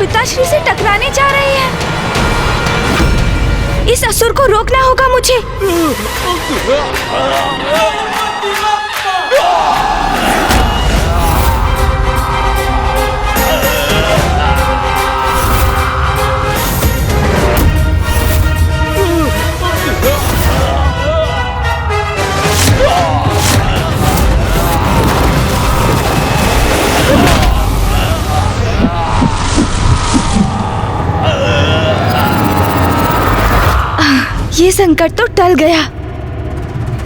पिताश्री से टकराने जा रही है। इस असुर को रोकना होगा मुझे। ये संकट तो टल गया।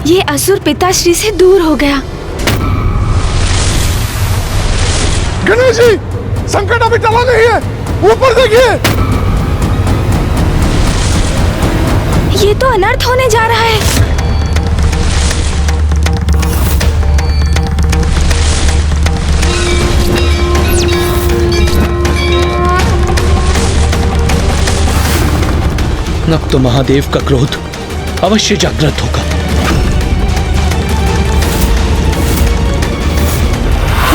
ये असुर पिताश्री से दूर हो गया। गणेश जी, संकट अभी टला नहीं है। ऊपर देखिए। ये तो अनर्थ होने जा रहा है। अब तो महादेव का क्रोध अवश्य जागृत होगा।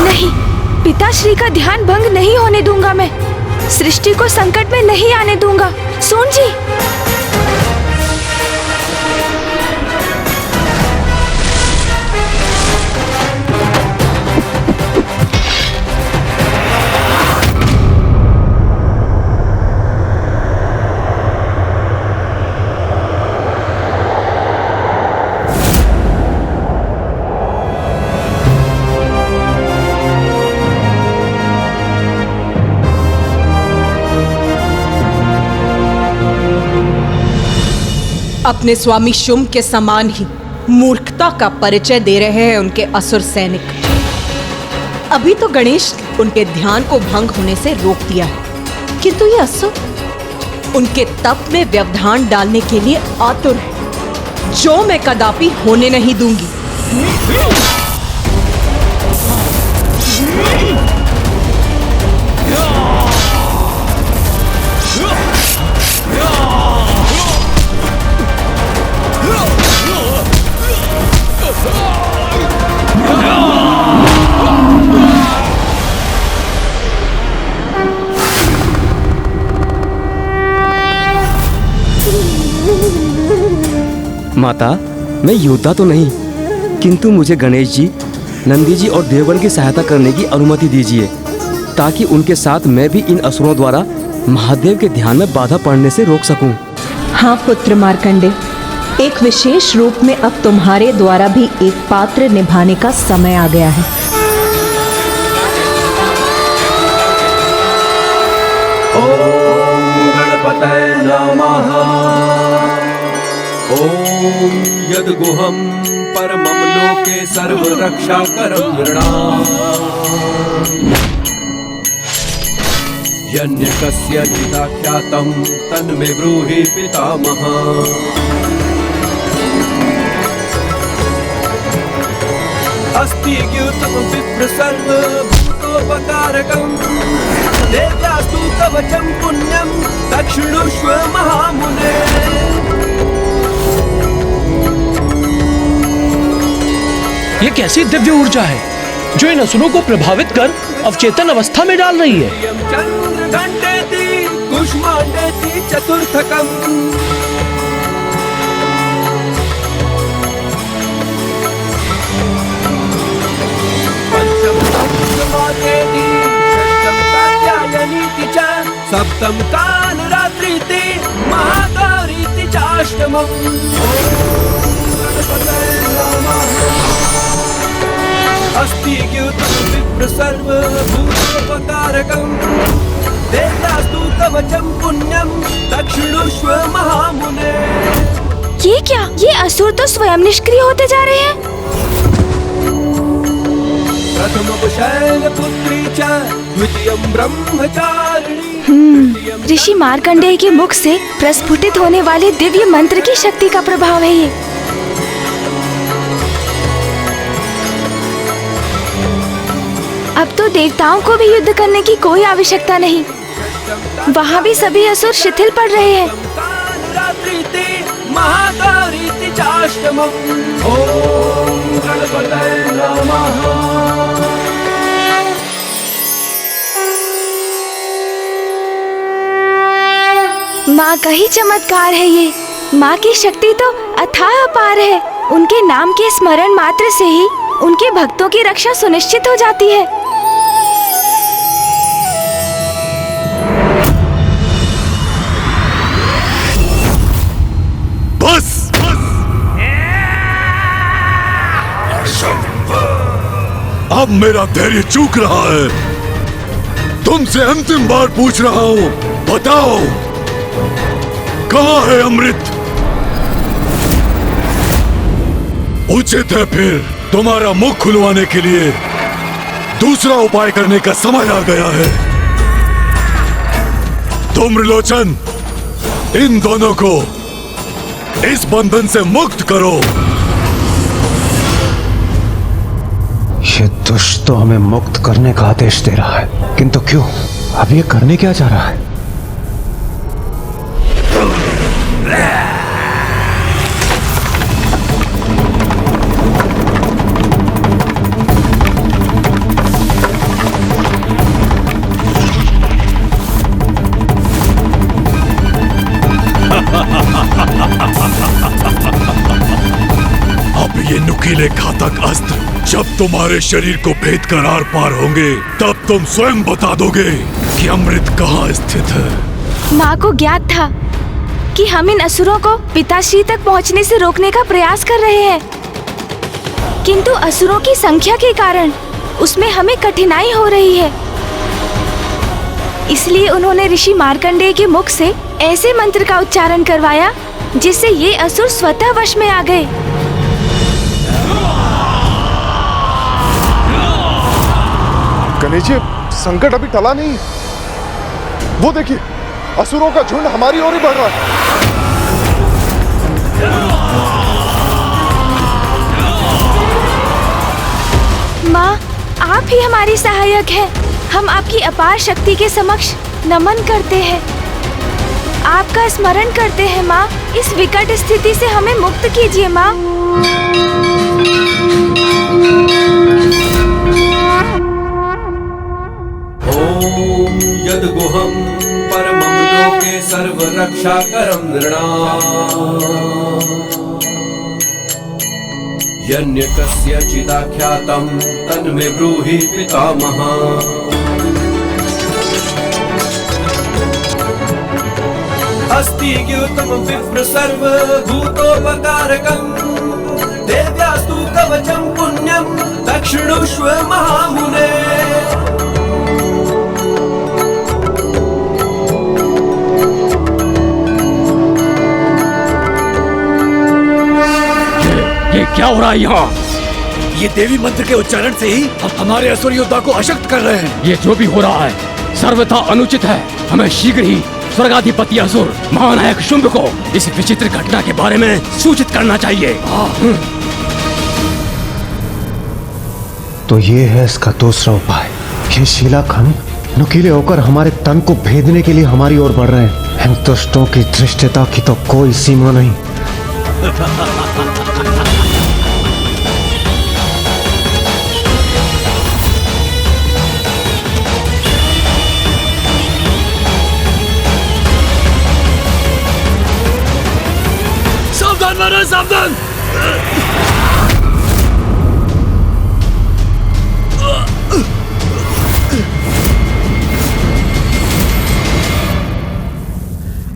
नहीं, पिताश्री का ध्यान भंग नहीं होने दूंगा मैं। सृष्टि को संकट में नहीं आने दूंगा। सोन जी, अपने स्वामी शुंभ के समान ही मूर्खता का परिचय दे रहे हैं उनके असुर सैनिक। अभी तो गणेश उनके ध्यान को भंग होने से रोक दिया है, किंतु ये असुर उनके तप में व्यवधान डालने के लिए आतुर है, जो मैं कदापि होने नहीं दूंगी। माता, मैं योद्धा तो नहीं, किंतु मुझे गणेश जी, नंदी जी और देवगण की सहायता करने की अनुमति दीजिए, ताकि उनके साथ मैं भी इन असुरों द्वारा महादेव के ध्यान में बाधा पड़ने से रोक सकूं। हाँ पुत्र मार्कंडे, एक विशेष रूप में अब तुम्हारे द्वारा भी एक पात्र निभाने का समय आ गया है। ओम गणपतये नमः। ओम यद्गुहं परमं लोके सर्वरक्षाकरं नृणाम्। यन्यकस्य चिदाख्यातं तन्मे ब्रूहि पितामहः। अस्ति ज्ञातं विप्र सर्वभूतोपकारकम्। देव्यास्तु तव चं पुण्यं दक्षिणुष्व महामुने। ये कैसी दिव्य ऊर्जा है जो इन असुरों को प्रभावित कर अवचेतन अवस्था में डाल रही है। चंद्रघंटेति कुष्मांडेति चतुर्थकम्। पंचम संगमातेति षष्ठम कात्यायनीति च सप्तम कालरात्रिति महागौरीति चाष्टमम्। अस्ति ज्ञातं विप्र सर्वभूतोपकारकम्। देव्यास्तु तव चं पुण्यं दक्षिणुष्व महामुने। ये क्या? ये असुर तो स्वयं निष्क्रिय होते जा रहे हैं। प्रथमं शैलपुत्री च द्वितीयं ब्रह्मचारिणी। ऋषि मार्कंडेय के मुख से प्रस्फुटित होने वाले दिव्य मंत्र की शक्ति का प्रभाव है ये। अब तो देवताओं को भी युद्ध करने की कोई आवश्यकता नहीं। वहाँ भी सभी असुर शिथिल पड़ रहे हैं। महागौरीति चाष्टमम्। ओम गणपतये नमः। माँ का ही चमत्कार है ये। माँ की शक्ति तो अथाह अपार है। उनके नाम के स्मरण मात्र से ही उनके भक्तों की रक्षा सुनिश्चित हो जाती है। बस अब मेरा धैर्य चूक रहा है। तुमसे अंतिम बार पूछ रहा हूं, बताओ कहां है अमृत? उचित है फिर तुम्हारा मुख खुलवाने के लिए दूसरा उपाय करने का समय आ गया है। तुम त्रिलोचन, इन दोनों को इस बंधन से मुक्त करो। ये दुष्ट तो हमें मुक्त करने का आदेश दे रहा है, किंतु क्यों? अब ये करने क्या चाह रहा है? अब ये नुकीले घातक अस्त्र जब तुम्हारे शरीर को भेद कर आर पार होंगे, तब तुम स्वयं बता दोगे कि अमृत कहाँ स्थित है। माँ को ज्ञात था कि हम इन असुरों को पिताश्री तक पहुँचने से रोकने का प्रयास कर रहे हैं, किंतु असुरों की संख्या के कारण उसमें हमें कठिनाई हो रही है। इसलिए उन्होंने ऋषि मार्कंडेय के मुख से ऐसे मंत्र का उच्चारण करवाया जिससे ये असुर स्वतः वश में आ गए। गणेश जी, संकट अभी टला नहीं। वो देखिए, असुरों का झुंड हमारी ओर ही बढ़ रहा है। माँ, आप ही हमारी सहायक हैं। हम आपकी अपार शक्ति के समक्ष नमन करते हैं, आपका स्मरण करते हैं। माँ, इस विकट स्थिति से हमें मुक्त कीजिए माँ। ओम यद्गुहं परमं लोके सर्वरक्षाकरं नृणाम् यन्यकस्यचिदाख्यातं तन्मे ब्रूहि पितामहः। अस्ति द्यूतं विप्र सर्वभूतोपकारकं देव्यास्तु कवचं पुण्यं दक्षिणुष्व महामुने। ये क्या हो रहा है यहाँ? ये देवी मंत्र के उच्चारण से ही हमारे असुर योद्धा को अशक्त कर रहे हैं। ये जो भी हो रहा है सर्वथा अनुचित है। हमें शीघ्र ही स्वर्गाधिपति असुर महानायक शुंभ को इस विचित्र घटना के बारे में सूचित करना चाहिए। तो ये है इसका दूसरा उपाय। ये शिलाखंड नुकीले होकर हमारे तन को भेदने के लिए हमारी ओर बढ़ रहे हैं। इन दुष्टों की धृष्टता की तो कोई सीमा नहीं। सावधान महाराज, सावधान!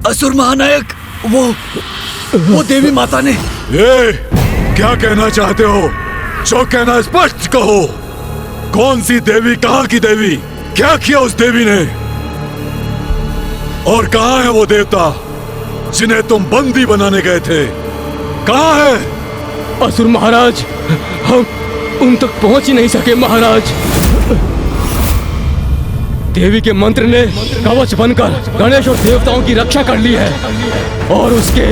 असुर महानायक, वो देवी माता ने। ए, क्या कहना चाहते हो? जो कहना स्पष्ट कहो। कौन सी देवी, कहाँ की देवी? क्या किया उस देवी ने? और कहाँ है वो देवता जिन्हें तुम बंदी बनाने गए थे? कहाँ है? असुर महाराज, हम उन तक पहुंच ही नहीं सके महाराज। देवी के मंत्र ने कवच बनकर गणेश और देवताओं की रक्षा कर ली है और उसके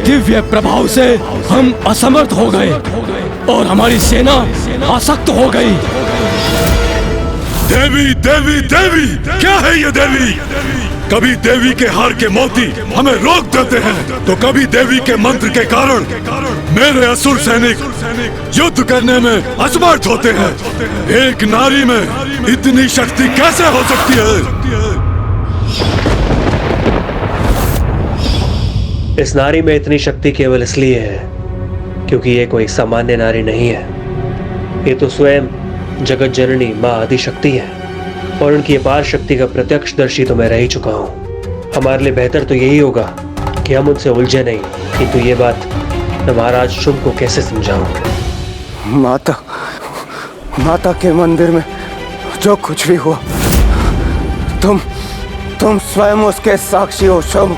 दिव्य प्रभाव से हम असमर्थ हो गए और हमारी सेना आसक्त हो गई। देवी, देवी, देवी! क्या है ये देवी? कभी देवी के हार के मोती हमें रोक देते हैं, तो कभी देवी के मंत्र के कारण मेरे असुर सैनिक युद्ध करने में असमर्थ होते हैं। एक नारी में इतनी शक्ति कैसे हो सकती है? इस नारी में इतनी शक्ति केवल इसलिए है क्योंकि ये कोई सामान्य नारी नहीं है। ये तो स्वयं जगत जननी माँ आदिशक्ति है और उनकी अपार शक्ति का प्रत्यक्षदर्शी तो मैं रह ही चुका हूँ। हमारे लिए बेहतर तो यही होगा कि हम उनसे उलझे नहीं, किंतु ये बात मैं महाराज शुंभ को कैसे समझाऊं? माता के मंदिर में जो कुछ भी हुआ, तुम स्वयं उसके साक्षी हो शुंभ।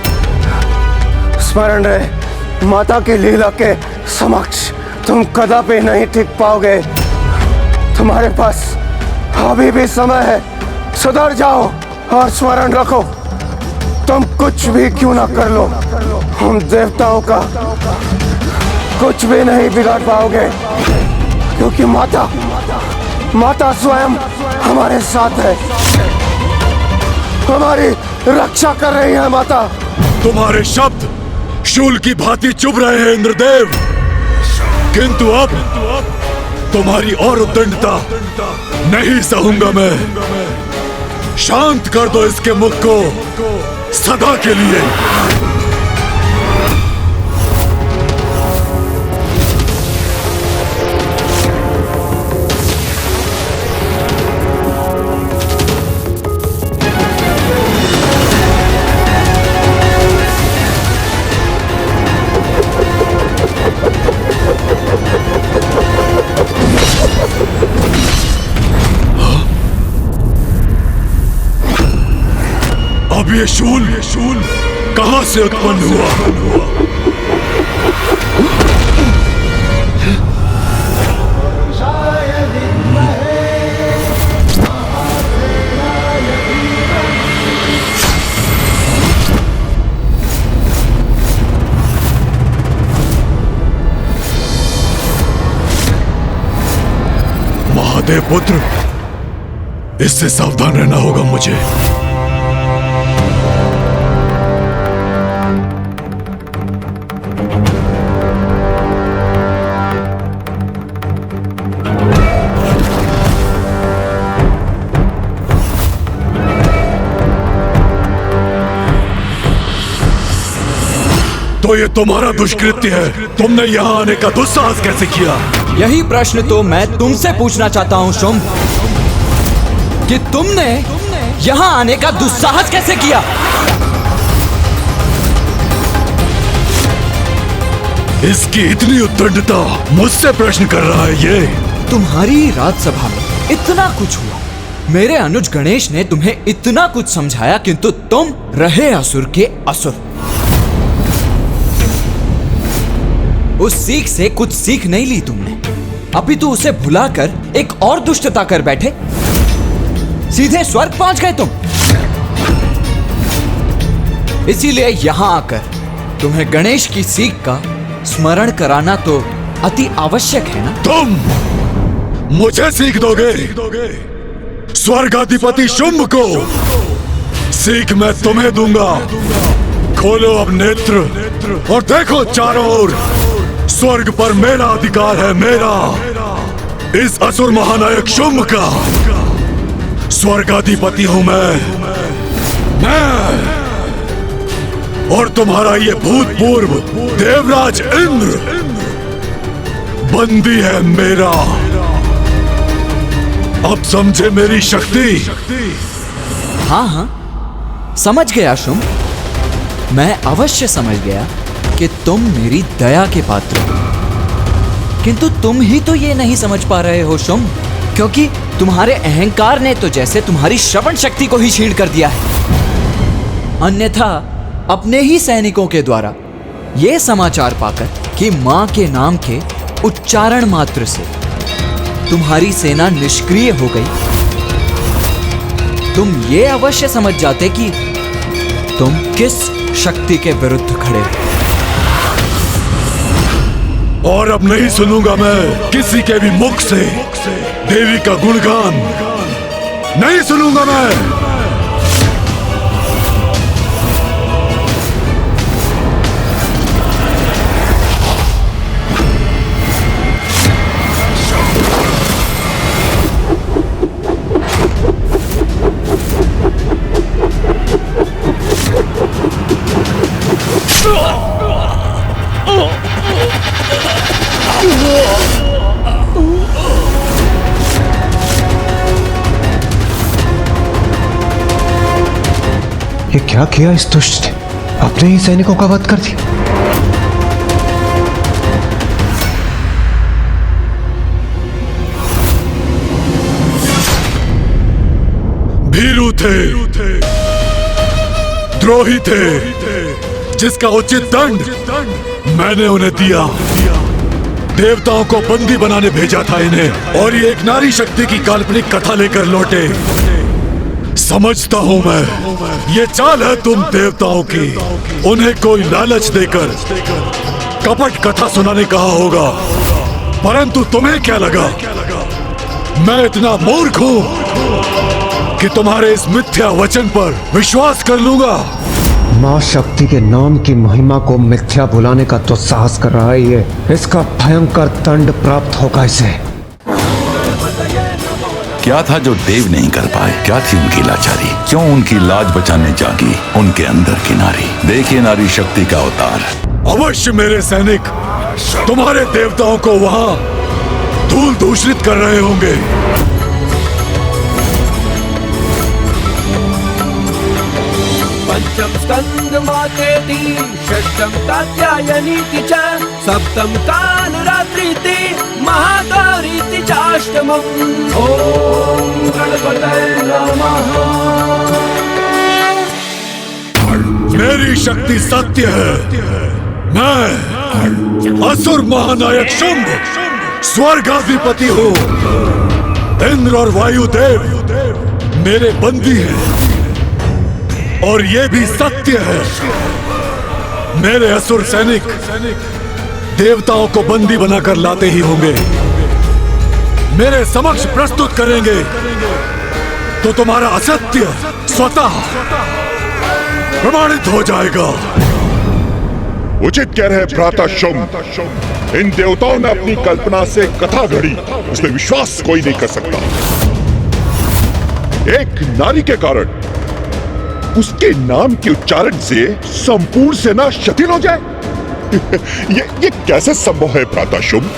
स्मरण रहे, माता की लीला के समक्ष तुम कदापि नहीं टिक पाओगे। तुम्हारे पास अभी भी समय है, सुधर जाओ और स्मरण रखो, तुम कुछ भी क्यों ना कर लो, हम देवताओं का कुछ भी नहीं बिगाड़ पाओगे, क्योंकि माता स्वयं हमारे साथ है, हमारी रक्षा कर रही है माता। तुम्हारे शब्द शूल की भांति चुभ रहे हैं इंद्रदेव, किंतु अब तुम्हारी और उद्दंडता नहीं सहूंगा मैं। शांत कर दो इसके मुख को सदा के लिए। अब ये शूल कहां से उत्पन्न हुआ? महादेव पुत्र, इससे सावधान रहना होगा मुझे। तो ये तुम्हारा दुष्कृत्य है, तुमने यहाँ आने का दुस्साहस कैसे किया? यही प्रश्न तो मैं तुमसे पूछना चाहता हूँ शुंभ, कि तुमने यहाँ आने का दुस्साहस कैसे किया? इसकी इतनी उद्दंडता, मुझसे प्रश्न कर रहा है ये? तुम्हारी राजसभा में इतना कुछ हुआ, मेरे अनुज गणेश ने तुम्हें इतना कुछ समझाया, किंतु तुम रहे असुर के असुर। उस सीख से कुछ सीख नहीं ली तुमने, अभी तो उसे भुलाकर एक और दुष्टता कर बैठे, सीधे स्वर्ग पहुंच गए तुम। इसीलिए यहां आकर तुम्हें गणेश की सीख का स्मरण कराना तो अति आवश्यक है ना? तुम मुझे सीख दोगे? स्वर्गाधिपति शुंभ को सीख मैं तुम्हें दूंगा। खोलो अब नेत्र और देखो चारों ओर, स्वर्ग पर मेरा अधिकार है, मेरा, इस असुर महानायक शुंभ का स्वर्गाधिपति हूं मैं। और तुम्हारा ये भूतपूर्व देवराज इंद्र बंदी है मेरा। अब समझे मेरी शक्ति? हाँ हाँ, समझ गया शुंभ, मैं अवश्य समझ गया कि तुम मेरी दया के पात्र हो, किंतु तुम ही तो ये नहीं समझ पा रहे हो शुंभ, क्योंकि तुम्हारे अहंकार ने तो जैसे तुम्हारी श्रवण शक्ति को ही छीन कर दिया है। अन्यथा अपने ही सैनिकों के द्वारा ये समाचार पाकर कि मां के नाम के उच्चारण मात्र से तुम्हारी सेना निष्क्रिय हो गई, तुम ये अवश्य समझ जाते कि तुम किस शक्ति के विरुद्ध खड़े हो। और अब नहीं सुनूंगा मैं किसी के भी मुख से देवी का गुणगान, नहीं सुनूंगा मैं। ये क्या किया इस दुष्ट ने? अपने ही सैनिकों का वध कर दिया। भीरू थे, द्रोही थे, जिसका उचित दंड मैंने उन्हें दिया। देवताओं को बंदी बनाने भेजा था इन्हें, और ये एक नारी शक्ति की काल्पनिक कथा लेकर लौटे। समझता हूं मैं, ये चाल है तुम देवताओं की। उन्हें कोई लालच देकर कपट कथा सुनाने कहा होगा, परंतु तुम्हें क्या लगा मैं इतना मूर्ख हूं कि तुम्हारे इस मिथ्या वचन पर विश्वास कर लूंगा? माँ शक्ति के नाम की महिमा को मिथ्या बुलाने का तो साहस कर रहा है ये। इसका भयंकर दंड प्राप्त होगा इसे। क्या था जो देव नहीं कर पाए? क्या थी उनकी लाचारी? क्यों उनकी लाज बचाने जागी उनके अंदर की नारी? देखिए नारी शक्ति का अवतार। अवश्य मेरे सैनिक तुम्हारे देवताओं को वहां धूल दूषित कर रहे होंगे। पंचम स्कंद मातेति, षष्ठम कात्यायनीति च, सप्तम कालरात्रिति, महागौरीति चाष्टमम्। ओम गणपतये नमः। मेरी शक्ति सत्य है। मैं असुर महानायक शुंभ स्वर्गाधिपति हूँ। इंद्र और वायुदेव मेरे बंदी हैं, और ये भी सत्य है। मेरे असुर सैनिक देवताओं को बंदी बनाकर लाते ही होंगे, मेरे समक्ष प्रस्तुत करेंगे, तो तुम्हारा असत्य स्वतः प्रमाणित हो जाएगा। उचित कह रहे भ्राता शुंभ। इन देवताओं ने अपनी कल्पना से कथा घड़ी, उसमें विश्वास कोई नहीं कर सकता। एक नारी के कारण उसके नाम के उच्चारण से संपूर्ण सेना शिथिल हो जाए। ये कैसे संभव है भ्राता शुंभ?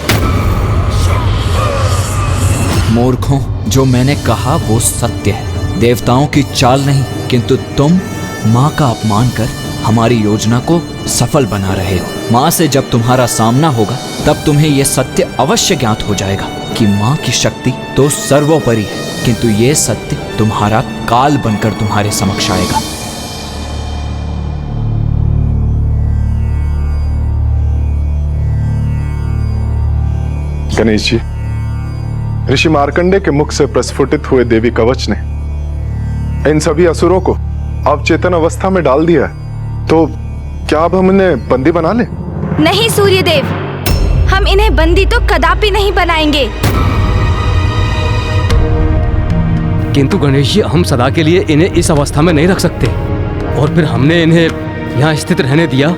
मूर्खों, जो मैंने कहा वो सत्य है। देवताओं की चाल नहीं, किंतु तुम माँ का अपमान कर हमारी योजना को सफल बना रहे हो। माँ से जब तुम्हारा सामना होगा तब तुम्हें यह सत्य अवश्य ज्ञात हो जाएगा कि माँ की शक्ति तो सर्वोपरि है, किंतु ये सत्य तुम्हारा काल बनकर तुम्हारे समक्ष आएगा। गणेश जी, ऋषि मार्कंडे के मुख से प्रस्फुटित हुए देवी कवच ने इन सभी असुरों को अवचेतन अवस्था में डाल दिया है, तो क्या अब हम इन्हें बंदी बना ले? नहीं सूर्यदेव, हम इन्हें बंदी तो कदापि नहीं बनाएंगे। किंतु गणेश जी, हम सदा के लिए इन्हें इस अवस्था में नहीं रख सकते, और फिर हमने इन्हें यहाँ स्थित रहने दिया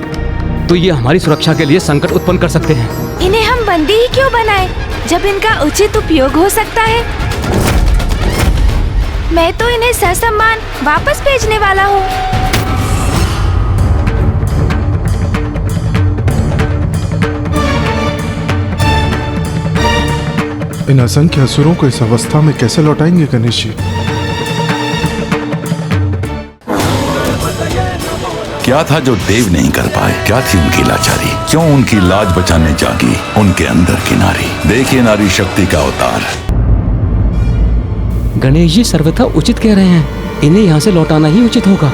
तो ये हमारी सुरक्षा के लिए संकट उत्पन्न कर सकते हैं। इन्हें हम बंदी ही क्यों बनाएं, जब इनका उचित उपयोग हो सकता है। मैं तो इन्हें ससम्मान वापस भेजने वाला हूँ। इन असंख्य असुरों को इस अवस्था में कैसे लौटाएंगे गणेश जी? क्या था जो देव नहीं कर पाए? क्या थी उनकी लाचारी? क्यों उनकी लाज बचाने जागी उनके अंदर की नारी? देखिए नारी शक्ति का अवतार। गणेश जी सर्वथा उचित कह रहे हैं, इन्हें यहाँ से लौटाना ही उचित होगा।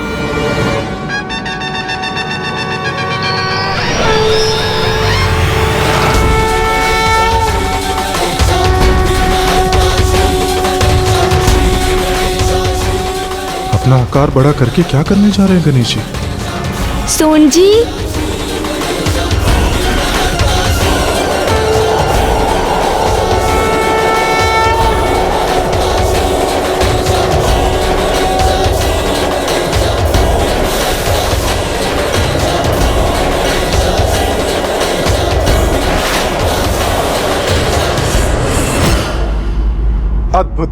अपना आकार बड़ा करके क्या करने जा रहे हैं गणेश जी? सोन जी, अद्भुत।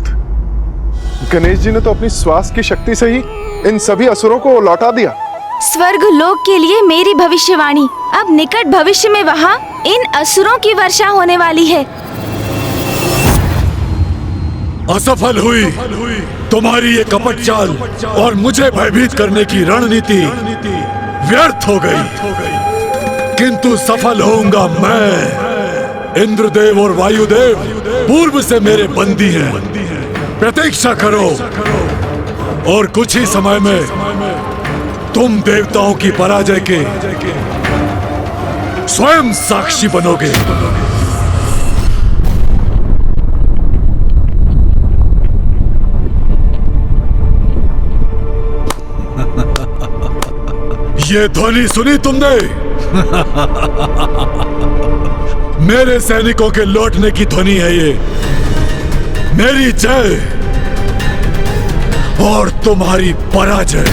गणेश जी ने तो अपनी श्वास की शक्ति से ही इन सभी असुरों को लौटा दिया। स्वर्ग लोक के लिए मेरी भविष्यवाणी अब निकट भविष्य में वहाँ इन असुरों की वर्षा होने वाली है। असफल हुई। तुम्हारी ये कपट चाल और मुझे भयभीत करने की रणनीति व्यर्थ हो गई। किंतु सफल होऊंगा मैं। इंद्रदेव और वायुदेव पूर्व से मेरे बंदी हैं। प्रतीक्षा करो और कुछ ही समय में तुम देवताओं की पराजय के स्वयं साक्षी बनोगे। ये ध्वनि सुनी तुमने? मेरे सैनिकों के लौटने की ध्वनि है ये। मेरी जय और तुम्हारी पराजय।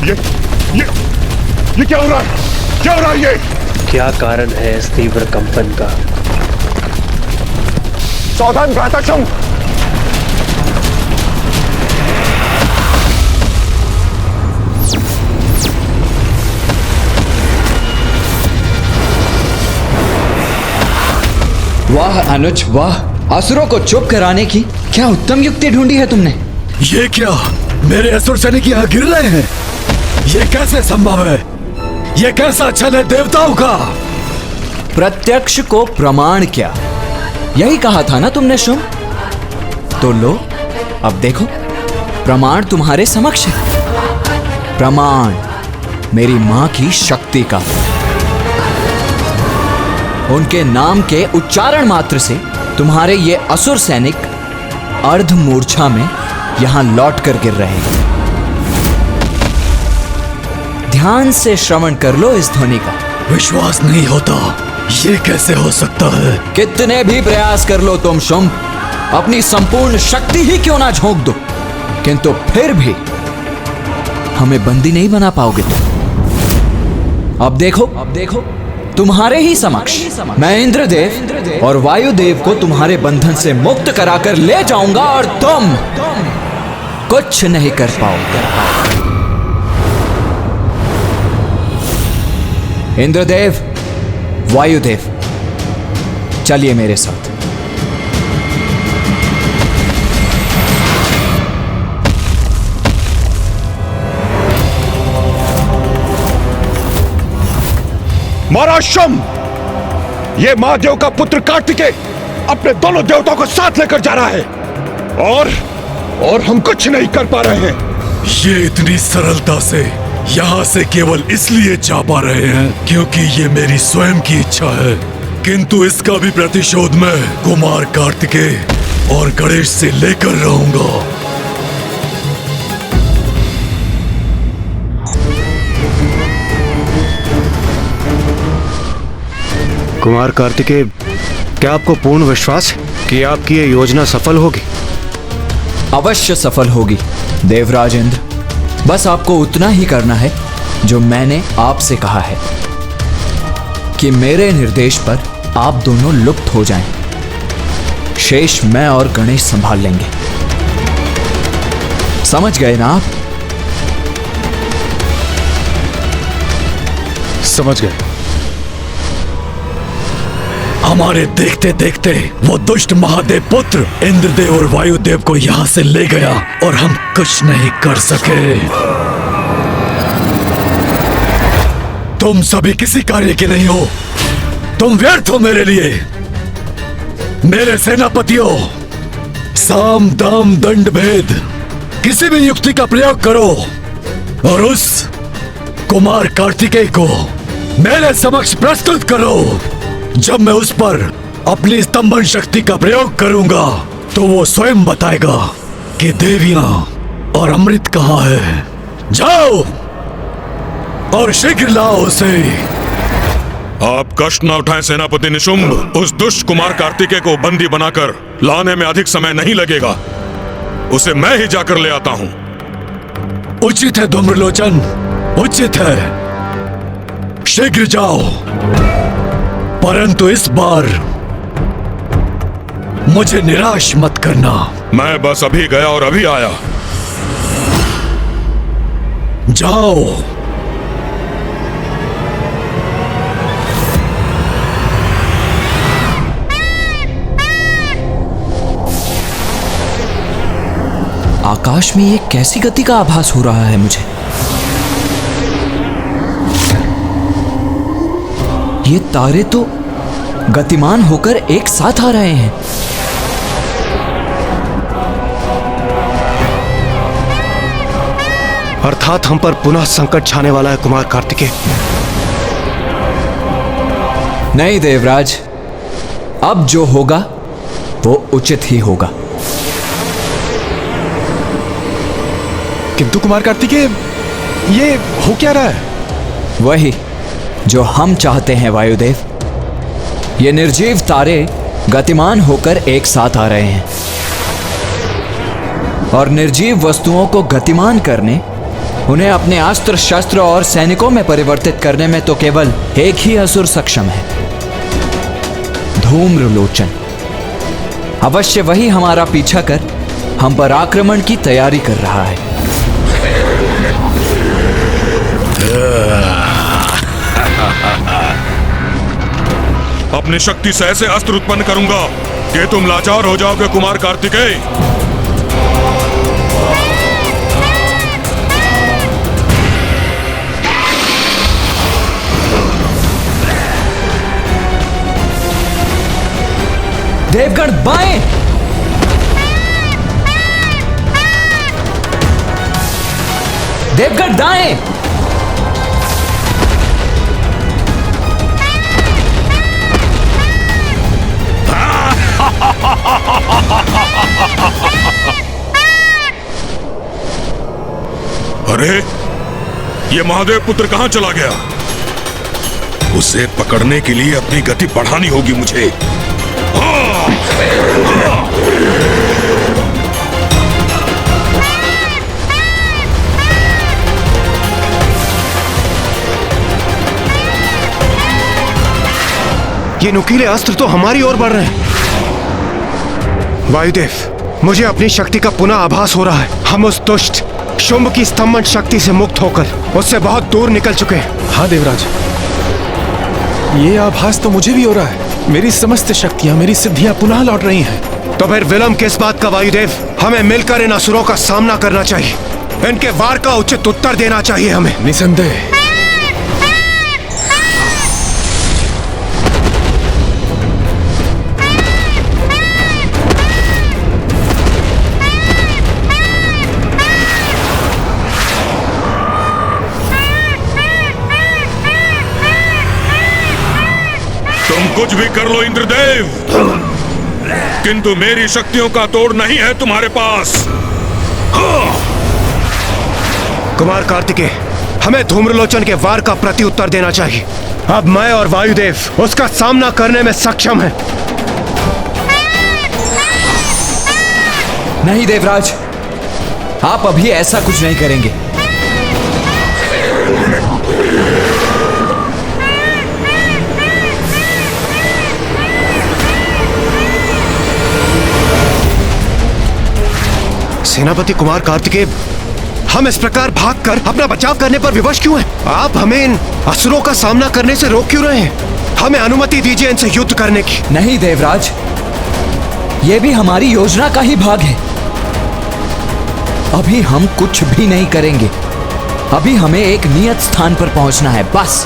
ये क्या हो रहा है? क्या हो रहा है ये? क्या कारण है इस तीव्र कंपन का? सावधान भ्राताक्षम! वाह अनुज वाह, असुरों को चुप कराने की क्या उत्तम युक्ति ढूंढी है तुमने। ये क्या, मेरे असुर सैनिक यहाँ गिर रहे हैं? ये कैसे संभव है? ये कैसा छल है देवताओं का? प्रत्यक्ष को प्रमाण क्या, यही कहा था ना तुमने शुंभ? तो लो अब देखो, प्रमाण तुम्हारे समक्ष है। प्रमाण मेरी मां की शक्ति का। उनके नाम के उच्चारण मात्र से तुम्हारे ये असुर सैनिक अर्ध मूर्छा में यहां लौट कर गिर रहे हैं। ध्यान से श्रवण कर लो इस ध्वनि का। विश्वास नहीं होता, ये कैसे हो सकता है? कितने भी प्रयास कर लो तुम शुंभ, अपनी संपूर्ण शक्ति ही क्यों ना झोंक दो, किंतु फिर भी हमें बंदी नहीं बना पाओगे तुम। अब देखो तुम्हारे ही समक्ष मैं इंद्रदेव और वायुदेव को तुम्हारे बंधन से मुक्त कराकर ले जाऊंगा और तुम कुछ नहीं कर पाओगे। इंद्रदेव, वायुदेव, चलिए मेरे साथ। महाराज शुंभ, ये महादेव का पुत्र कार्तिकेय अपने दोनों देवताओं को साथ लेकर जा रहा है और हम कुछ नहीं कर पा रहे हैं। ये इतनी सरलता से यहाँ से केवल इसलिए जा पा रहे हैं क्योंकि ये मेरी स्वयं की इच्छा है, किंतु इसका भी प्रतिशोध मैं कुमार कार्तिकेय और गणेश से लेकर रहूंगा। कुमार कार्तिकेय, क्या आपको पूर्ण विश्वास है कि आपकी ये योजना सफल होगी? अवश्य सफल होगी देवराज इंद्र। बस आपको उतना ही करना है जो मैंने आपसे कहा है कि मेरे निर्देश पर आप दोनों लुप्त हो जाएं। शेष मैं और गणेश संभाल लेंगे। समझ गए ना आप? समझ गए। हमारे देखते देखते वो दुष्ट महादेव पुत्र इंद्रदेव और वायुदेव को यहाँ से ले गया और हम कुछ नहीं कर सके। तुम सभी किसी कार्य के नहीं हो, तुम व्यर्थ हो मेरे लिए। मेरे सेनापतियों, साम दाम दंड भेद किसी भी युक्ति का प्रयोग करो और उस कुमार कार्तिकेय को मेरे समक्ष प्रस्तुत करो। जब मैं उस पर अपनी स्तंभन शक्ति का प्रयोग करूंगा तो वो स्वयं बताएगा कि देवियां और अमृत कहाँ है। जाओ और शीघ्र लाओ उसे। आप कष्ट न उठाएं सेनापति निशुंभ। उस दुष्ट कुमार कार्तिकेय को बंदी बनाकर लाने में अधिक समय नहीं लगेगा। उसे मैं ही जाकर ले आता हूं। उचित है धूम्रलोचन, उचित है। शीघ्र जाओ, परंतु इस बार मुझे निराश मत करना। मैं बस अभी गया और अभी आया। जाओ। आकाश में ये कैसी गति का आभास हो रहा है मुझे? ये तारे तो गतिमान होकर एक साथ आ रहे हैं। अर्थात हम पर पुनः संकट छाने वाला है कुमार कार्तिकेय। नहीं देवराज, अब जो होगा वो उचित ही होगा। किंतु कुमार कार्तिकेय, ये हो क्या रहा है? वही जो हम चाहते हैं वायुदेव। ये निर्जीव तारे गतिमान होकर एक साथ आ रहे हैं और निर्जीव वस्तुओं को गतिमान करने, उन्हें अपने अस्त्र शस्त्र और सैनिकों में परिवर्तित करने में तो केवल एक ही असुर सक्षम है, धूम्रलोचन। अवश्य वही हमारा पीछा कर हम पर आक्रमण की तैयारी कर रहा है। अपनी शक्ति से ऐसे अस्त्र उत्पन्न करूंगा कि तुम लाचार हो जाओगे कुमार कार्तिकेय। देवगण बाएं! देवगण दाएं! अरे, ये महादेव पुत्र कहां चला गया? उसे पकड़ने के लिए अपनी गति बढ़ानी होगी मुझे। ये नुकीले अस्त्र तो हमारी ओर बढ़ रहे हैं। वायुदेव, मुझे अपनी शक्ति का पुनः आभास हो रहा है। हम उस दुष्ट शुंभ की स्तंभन शक्ति से मुक्त होकर उससे बहुत दूर निकल चुके हैं। हाँ देवराज, ये आभास तो मुझे भी हो रहा है। मेरी समस्त शक्तियां, मेरी सिद्धियां पुनः लौट रही हैं। तो फिर विलंब किस बात का वायुदेव? हमें मिलकर इन असुरों का सामना करना चाहिए। इनके वार का उचित उत्तर देना चाहिए हमें। निसंदेह। कुछ भी कर लो इंद्रदेव, किंतु मेरी शक्तियों का तोड़ नहीं है तुम्हारे पास। कुमार कार्तिकेय, हमें धूम्रलोचन के वार का प्रत्युत्तर देना चाहिए। अब मैं और वायुदेव उसका सामना करने में सक्षम हैं। नहीं देवराज, आप अभी ऐसा कुछ नहीं करेंगे। सेनापति कुमार कार्तिकेय, हम इस प्रकार भागकर अपना बचाव करने पर विवश क्यों हैं? आप हमें इन असुरों का सामना करने से रोक क्यों रहे हैं? हमें अनुमति दीजिए इनसे युद्ध करने की। नहीं देवराज, ये भी हमारी योजना का ही भाग है। अभी हम कुछ भी नहीं करेंगे। अभी हमें एक नियत स्थान पर पहुंचना है, बस।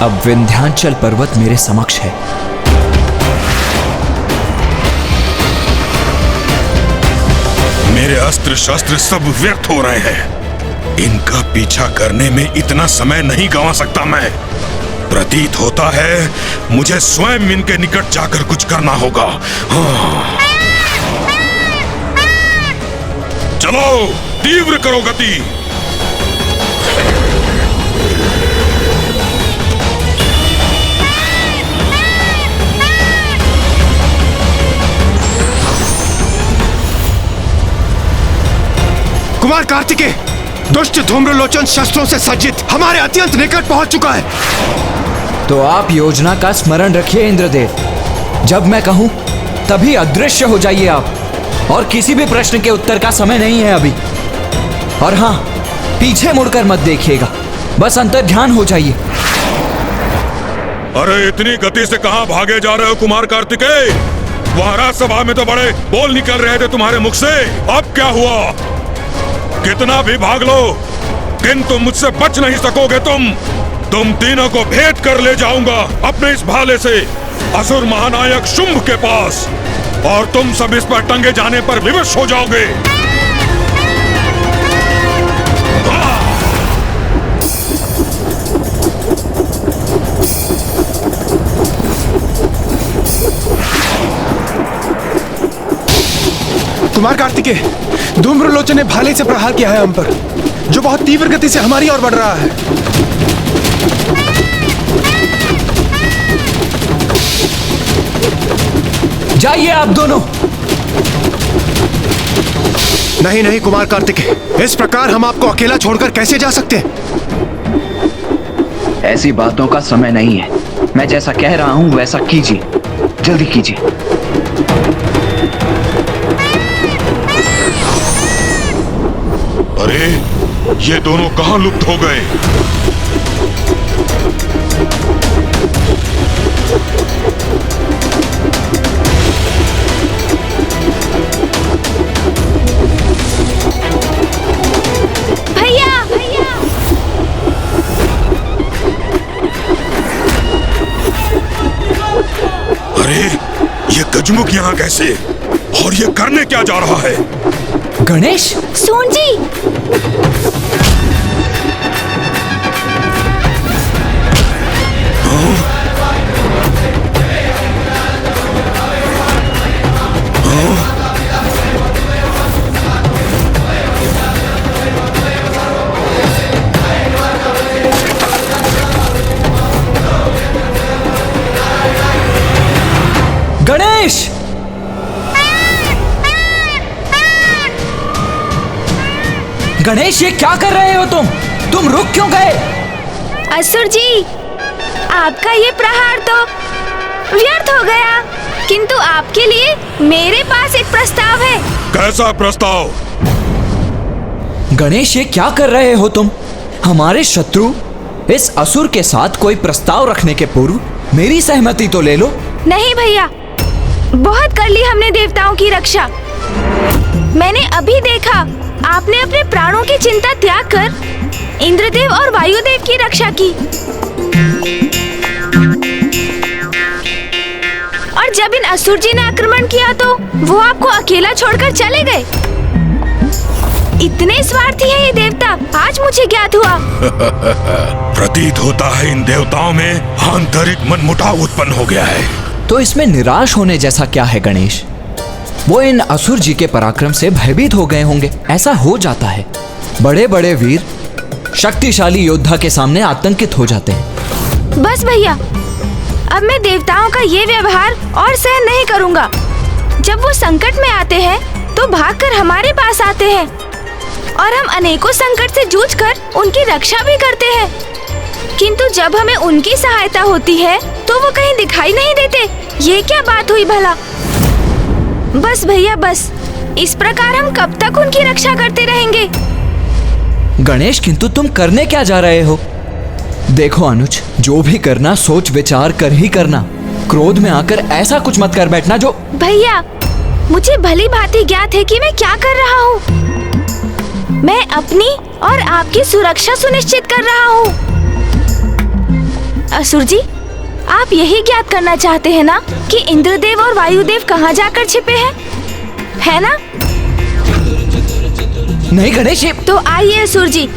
अब विंध्याचल पर्वत मेरे समक्ष है। मेरे अस्त्र शस्त्र सब व्यर्थ हो रहे हैं। इनका पीछा करने में इतना समय नहीं गंवा सकता मैं। प्रतीत होता है मुझे स्वयं इनके निकट जाकर कुछ करना होगा। हाँ। चलो, तीव्र करो गति। कुमार कार्तिकेय, दुष्ट धूम्रलोचन शस्त्रों से सज्जित हमारे अत्यंत निकट पहुंच चुका है। तो आप योजना का स्मरण रखिए इंद्रदेव। जब मैं कहूं तभी अदृश्य हो जाइए आप। और किसी भी प्रश्न के उत्तर का समय नहीं है अभी। और हाँ, पीछे मुड़कर मत देखिएगा, बस अंतर्ध्यान हो जाइए। अरे इतनी गति से कहां भागे जा रहे हो कुमार कार्तिकेय? वहां राजसभा में तो बड़े बोल निकल रहे थे तुम्हारे मुख से, अब क्या हुआ? कितना भी भाग लो किंतु मुझसे बच नहीं सकोगे तुम तीनों को भेद कर ले जाऊंगा अपने इस भाले से असुर महानायक शुंभ के पास, और तुम सब इस पर टंगे जाने पर विवश हो जाओगे। कुमार कार्तिकेय, धूम्रलोचन ने भाले से प्रहार किया है हम पर, जो बहुत तीव्र गति से हमारी ओर बढ़ रहा है। जाइए आप दोनों। नहीं नहीं कुमार कार्तिकेय, इस प्रकार हम आपको अकेला छोड़कर कैसे जा सकते हैं? ऐसी बातों का समय नहीं है। मैं जैसा कह रहा हूं वैसा कीजिए, जल्दी कीजिए। अरे ये दोनों कहां लुप्त हो गए? भैया भैया, अरे ये गजमुख यहाँ कैसे? और ये करने क्या जा रहा है? गणेश, सून जी, गणेश, गणेश, ये क्या कर रहे हो तुम रुक क्यों गए? असुर जी, आपका ये प्रहार तो व्यर्थ हो गया, किंतु आपके लिए मेरे पास एक प्रस्ताव है। कैसा प्रस्ताव? गणेश, ये क्या कर रहे हो तुम? हमारे शत्रु इस असुर के साथ कोई प्रस्ताव रखने के पूर्व मेरी सहमति तो ले लो। नहीं भैया, बहुत कर ली हमने देवताओं की रक्षा। मैंने अभी देखा आपने अपने प्राणों की चिंता त्याग कर इंद्रदेव और वायुदेव की रक्षा की, और जब इन असुर जी ने आक्रमण किया तो वो आपको अकेला छोड़कर चले गए। इतने स्वार्थी है ये देवता, आज मुझे ज्ञात हुआ। प्रतीत होता है इन देवताओं में आंतरिक मनमुटाव उत्पन्न हो गया है। तो इसमें निराश होने जैसा क्या है गणेश? वो इन असुर जी के पराक्रम से भयभीत हो गए होंगे, ऐसा हो जाता है। बड़े बड़े वीर शक्तिशाली योद्धा के सामने आतंकित हो जाते हैं। बस भैया, अब मैं देवताओं का ये व्यवहार और सहन नहीं करूंगा। जब वो संकट में आते हैं तो भागकर हमारे पास आते हैं, और हम अनेकों संकट से जूझकर उनकी रक्षा भी करते हैं, किंतु जब हमें उनकी सहायता होती है तो वो कहीं दिखाई नहीं देते। ये क्या बात हुई भला? बस भैया बस, इस प्रकार हम कब तक उनकी रक्षा करते रहेंगे? गणेश, किंतु तुम करने क्या जा रहे हो? देखो अनुज, जो भी करना सोच विचार कर ही करना। क्रोध में आकर ऐसा कुछ मत कर बैठना जो। भैया, मुझे भली भांति ज्ञात है कि मैं क्या कर रहा हूँ। मैं अपनी और आपकी सुरक्षा सुनिश्चित कर रहा हूँ। असुर जी, आप यही ज्ञात करना चाहते हैं ना कि इंद्रदेव और वायुदेव कहाँ जाकर छिपे हैं, है ना? नहीं गणेश, तो आइए असुर जी,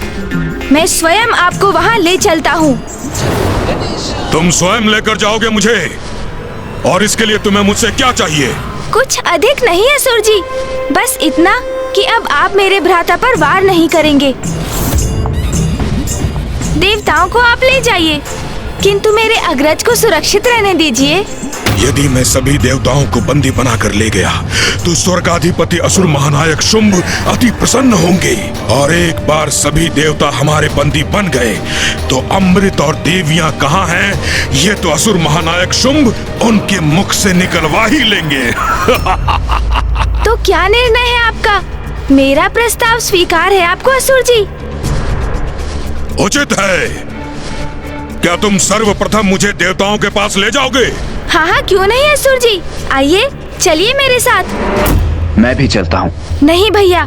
मैं स्वयं आपको वहाँ ले चलता हूँ। तुम स्वयं लेकर जाओगे मुझे? और इसके लिए तुम्हें मुझसे क्या चाहिए? कुछ अधिक नहीं असुर जी, बस इतना कि अब आप मेरे भ्राता पर वार नहीं करेंगे। देवताओं को आप ले जाइए, किंतु मेरे अग्रज को सुरक्षित रहने दीजिए। यदि मैं सभी देवताओं को बंदी बनाकर ले गया तो स्वर्गाधिपति असुर महानायक शुंभ अति प्रसन्न होंगे, और एक बार सभी देवता हमारे बंदी बन गए तो अमृत और देवियां कहाँ हैं, ये तो असुर महानायक शुंभ उनके मुख से निकलवा ही लेंगे। तो क्या निर्णय है आपका? मेरा प्रस्ताव स्वीकार है आपको असुर जी? उचित है। क्या तुम सर्वप्रथम मुझे देवताओं के पास ले जाओगे? हाँ हाँ, क्यों नहीं असुर जी, आइए चलिए मेरे साथ। मैं भी चलता हूँ। नहीं भैया,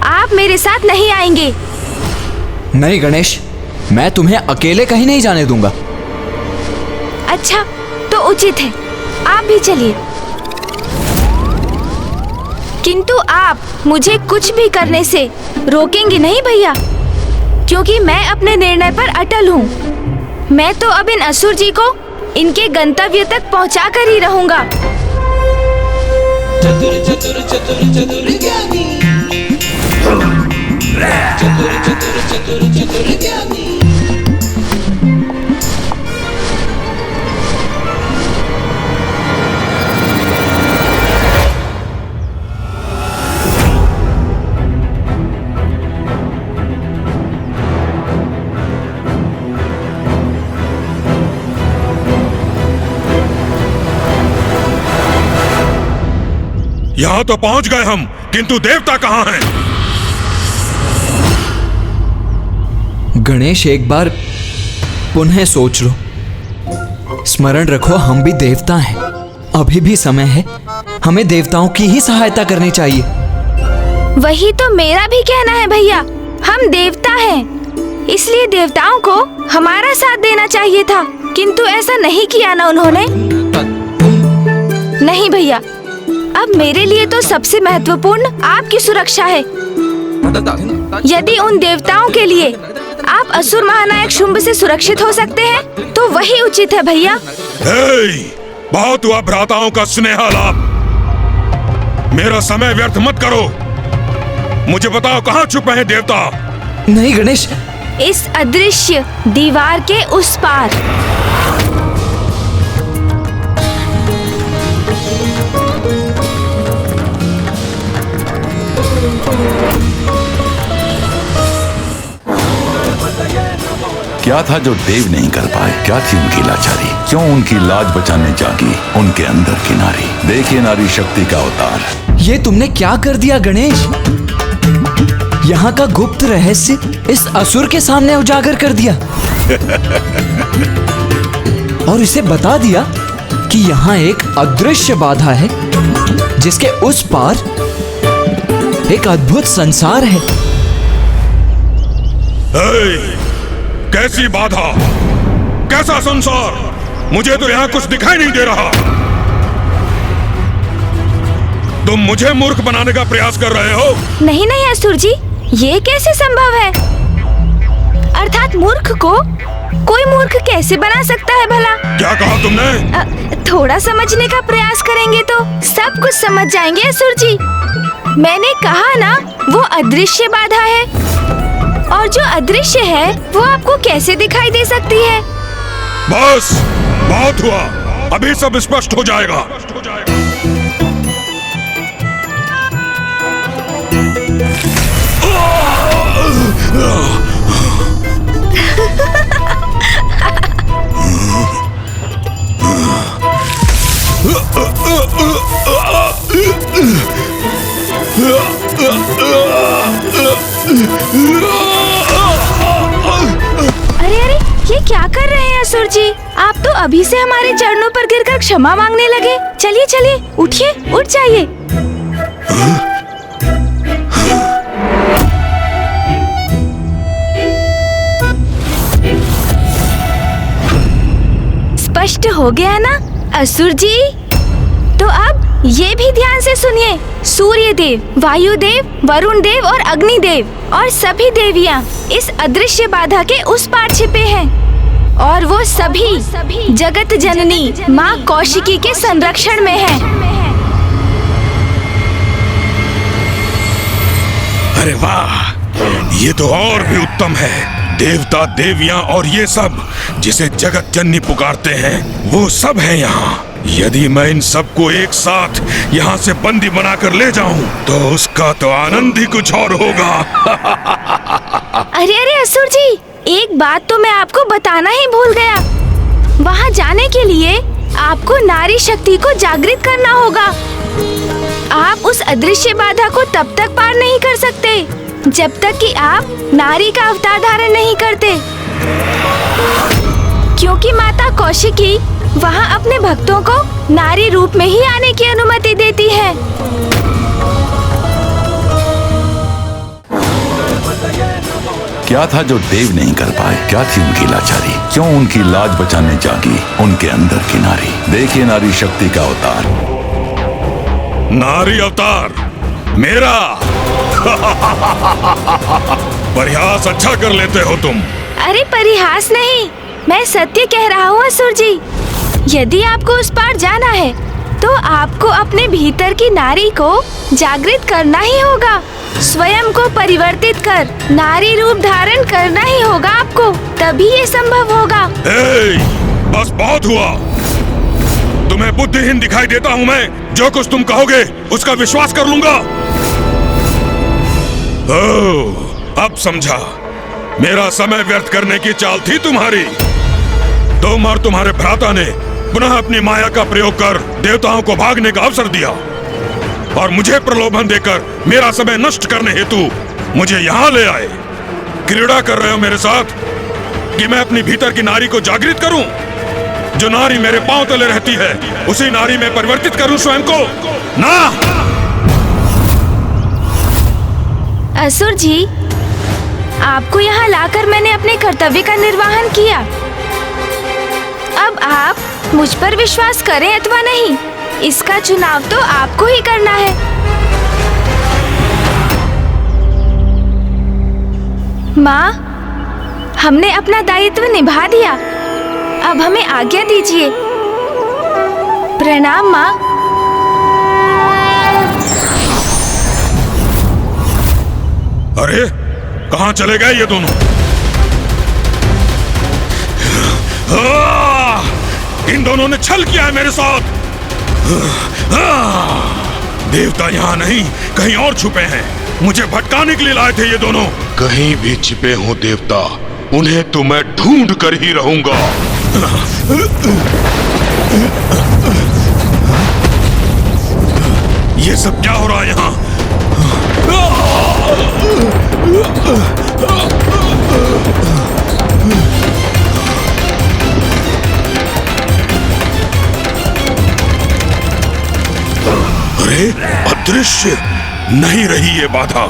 आप मेरे साथ नहीं आएंगे। नहीं गणेश, मैं तुम्हें अकेले कहीं नहीं जाने दूंगा। अच्छा तो उचित है, आप भी चलिए। किंतु आप मुझे कुछ भी करने से रोकेंगे नहीं भैया, क्योंकि मैं अपने निर्णय पर अटल हूँ। मैं तो अब इन असुर जी को इनके गंतव्य तक पहुँचा कर ही रहूंगा। चतुर चतुर चतुर चतुर ज्ञानी, चतुर चतुर चतुर चतुर ज्ञानी। यहाँ तो पहुंच गए हम, किंतु देवता कहाँ हैं? गणेश, एक बार पुनः सोच लो। स्मरण रखो, हम भी देवता हैं। अभी भी समय है, हमें देवताओं की ही सहायता करनी चाहिए। वही तो मेरा भी कहना है भैया, हम देवता हैं, इसलिए देवताओं को हमारा साथ देना चाहिए था, किंतु ऐसा नहीं किया ना उन्होंने। नहीं भैया, अब मेरे लिए तो सबसे महत्वपूर्ण आपकी सुरक्षा है। यदि उन देवताओं के लिए आप असुर महानायक शुंभ से सुरक्षित हो सकते हैं तो वही उचित है भैया। बहुत हुआ भ्राताओं का स्नेह लाभ। मेरा समय व्यर्थ मत करो। मुझे बताओ, कहाँ छुपे हैं देवता? नहीं गणेश, इस अदृश्य दीवार के उस पार। क्या था जो देव नहीं कर पाए? क्या थी उनकी लाचारी? क्यों उनकी लाज बचाने जागी उनके अंदर की नारी? देखिए नारी शक्ति का अवतार। ये तुमने क्या कर दिया गणेश? यहाँ का गुप्त रहस्य इस असुर के सामने उजागर कर दिया और इसे बता दिया कि यहाँ एक अदृश्य बाधा है जिसके उस पार एक अद्भुत संसार है। कैसी बाधा? कैसा संसार? मुझे तो यहाँ कुछ दिखाई नहीं दे रहा। तुम मुझे मूर्ख बनाने का प्रयास कर रहे हो? नहीं नहीं असुर जी, ये कैसे संभव है? अर्थात मूर्ख को कोई मूर्ख कैसे बना सकता है भला? क्या कहा तुमने? थोड़ा समझने का प्रयास करेंगे तो सब कुछ समझ जाएंगे असुर जी। मैंने कहा ना, वो अदृश्य बाधा है, और जो अदृश्य है वो आपको कैसे दिखाई दे सकती है? बस बहुत हुआ, अभी सब स्पष्ट हो जाएगा। अरे अरे, ये क्या कर रहे हैं असुर जी? आप तो अभी से हमारे चरणों पर गिरकर क्षमा मांगने लगे। चलिए चलिए, उठिए, उठ जाइए। स्पष्ट हो गया ना असुर जी? तो अब ये भी ध्यान से सुनिए। सूर्य देव, वायु देव, वरुण देव और अग्नि देव और सभी देवियां इस अदृश्य बाधा के उस पार छिपे हैं, और वो सभी जगत जननी माँ कौशिकी के संरक्षण में हैं। अरे वाह, ये तो और भी उत्तम है। देवता, देवियां और ये सब जिसे जगत जननी पुकारते हैं, वो सब है यहाँ। यदि मैं इन सबको एक साथ यहाँ से बंदी बनाकर ले जाऊं तो उसका तो आनंद ही कुछ और होगा। अरे अरे असुर जी, एक बात तो मैं आपको बताना ही भूल गया। वहाँ जाने के लिए आपको नारी शक्ति को जागृत करना होगा। आप उस अदृश्य बाधा को तब तक पार नहीं कर सकते जब तक कि आप नारी का अवतार धारण नहीं करते, क्योंकि माता कौशिकी वहाँ अपने भक्तों को नारी रूप में ही आने की अनुमति देती है। क्या था जो देव नहीं कर पाए? क्या थी उनकी लाचारी? क्यों उनकी लाज बचाने जागी उनके अंदर की नारी? देखिए नारी शक्ति का अवतार। नारी अवतार मेरा। परिहास अच्छा कर लेते हो तुम। अरे परिहास नहीं, मैं सत्य कह रहा हूँ असुर जी। यदि आपको उस पार जाना है तो आपको अपने भीतर की नारी को जागृत करना ही होगा। स्वयं को परिवर्तित कर नारी रूप धारण करना ही होगा आपको, तभी ये संभव होगा। बस बहुत हुआ। तुम्हें बुद्धिहीन दिखाई देता हूँ मैं? जो कुछ तुम कहोगे उसका विश्वास कर लूंगा। अब समझा, मेरा समय व्यर्थ करने की चाल थी तुम्हारी। तुम और तुम्हारे भ्राता ने पुनः अपनी माया का प्रयोग कर देवताओं को भागने का अवसर दिया और मुझे प्रलोभन देकर मेरा समय नष्ट करने हेतु मुझे यहाँ ले आए। क्रीड़ा कर रहे हो मेरे साथ कि मैं अपनी भीतर की नारी को जागृत करूं? जो नारी मेरे पांव तले रहती है उसी नारी में परिवर्तित करूं स्वयं को? ना। असुर जी, आपको यहाँ लाकर मैंने अपने कर्तव्य का निर्वहन किया। अब आप मुझ पर विश्वास करें अथवा नहीं, इसका चुनाव तो आपको ही करना है। माँ, हमने अपना दायित्व निभा दिया, अब हमें आज्ञा दीजिए। प्रणाम माँ। अरे कहाँ चले गए ये दोनों? इन दोनों ने छल किया है मेरे साथ। देवता यहाँ नहीं, कहीं और छुपे हैं। मुझे भटकाने के लिए लाए थे ये दोनों। कहीं भी छिपे हों देवता, उन्हें तो मैं ढूंढ कर ही रहूंगा। ये सब क्या हो रहा है यहाँ? अरे अदृश्य नहीं रही ये बाधा,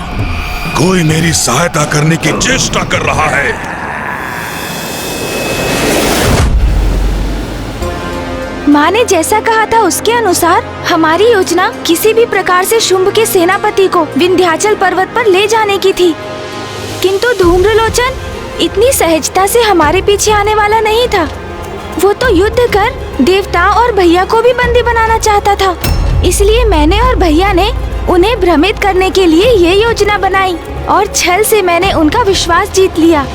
कोई मेरी सहायता करने की चेष्टा कर रहा है। माँ ने जैसा कहा था उसके अनुसार हमारी योजना किसी भी प्रकार से शुंभ के सेनापति को विंध्याचल पर्वत पर ले जाने की थी, किंतु धूम्रलोचन इतनी सहजता से हमारे पीछे आने वाला नहीं था। वो तो युद्ध कर देवता और भैया को भी बंदी बनाना चाहता था। इसलिए मैंने और भैया ने उन्हें भ्रमित करने के लिए ये योजना बनाई और छल से मैंने उनका विश्वास जीत लिया।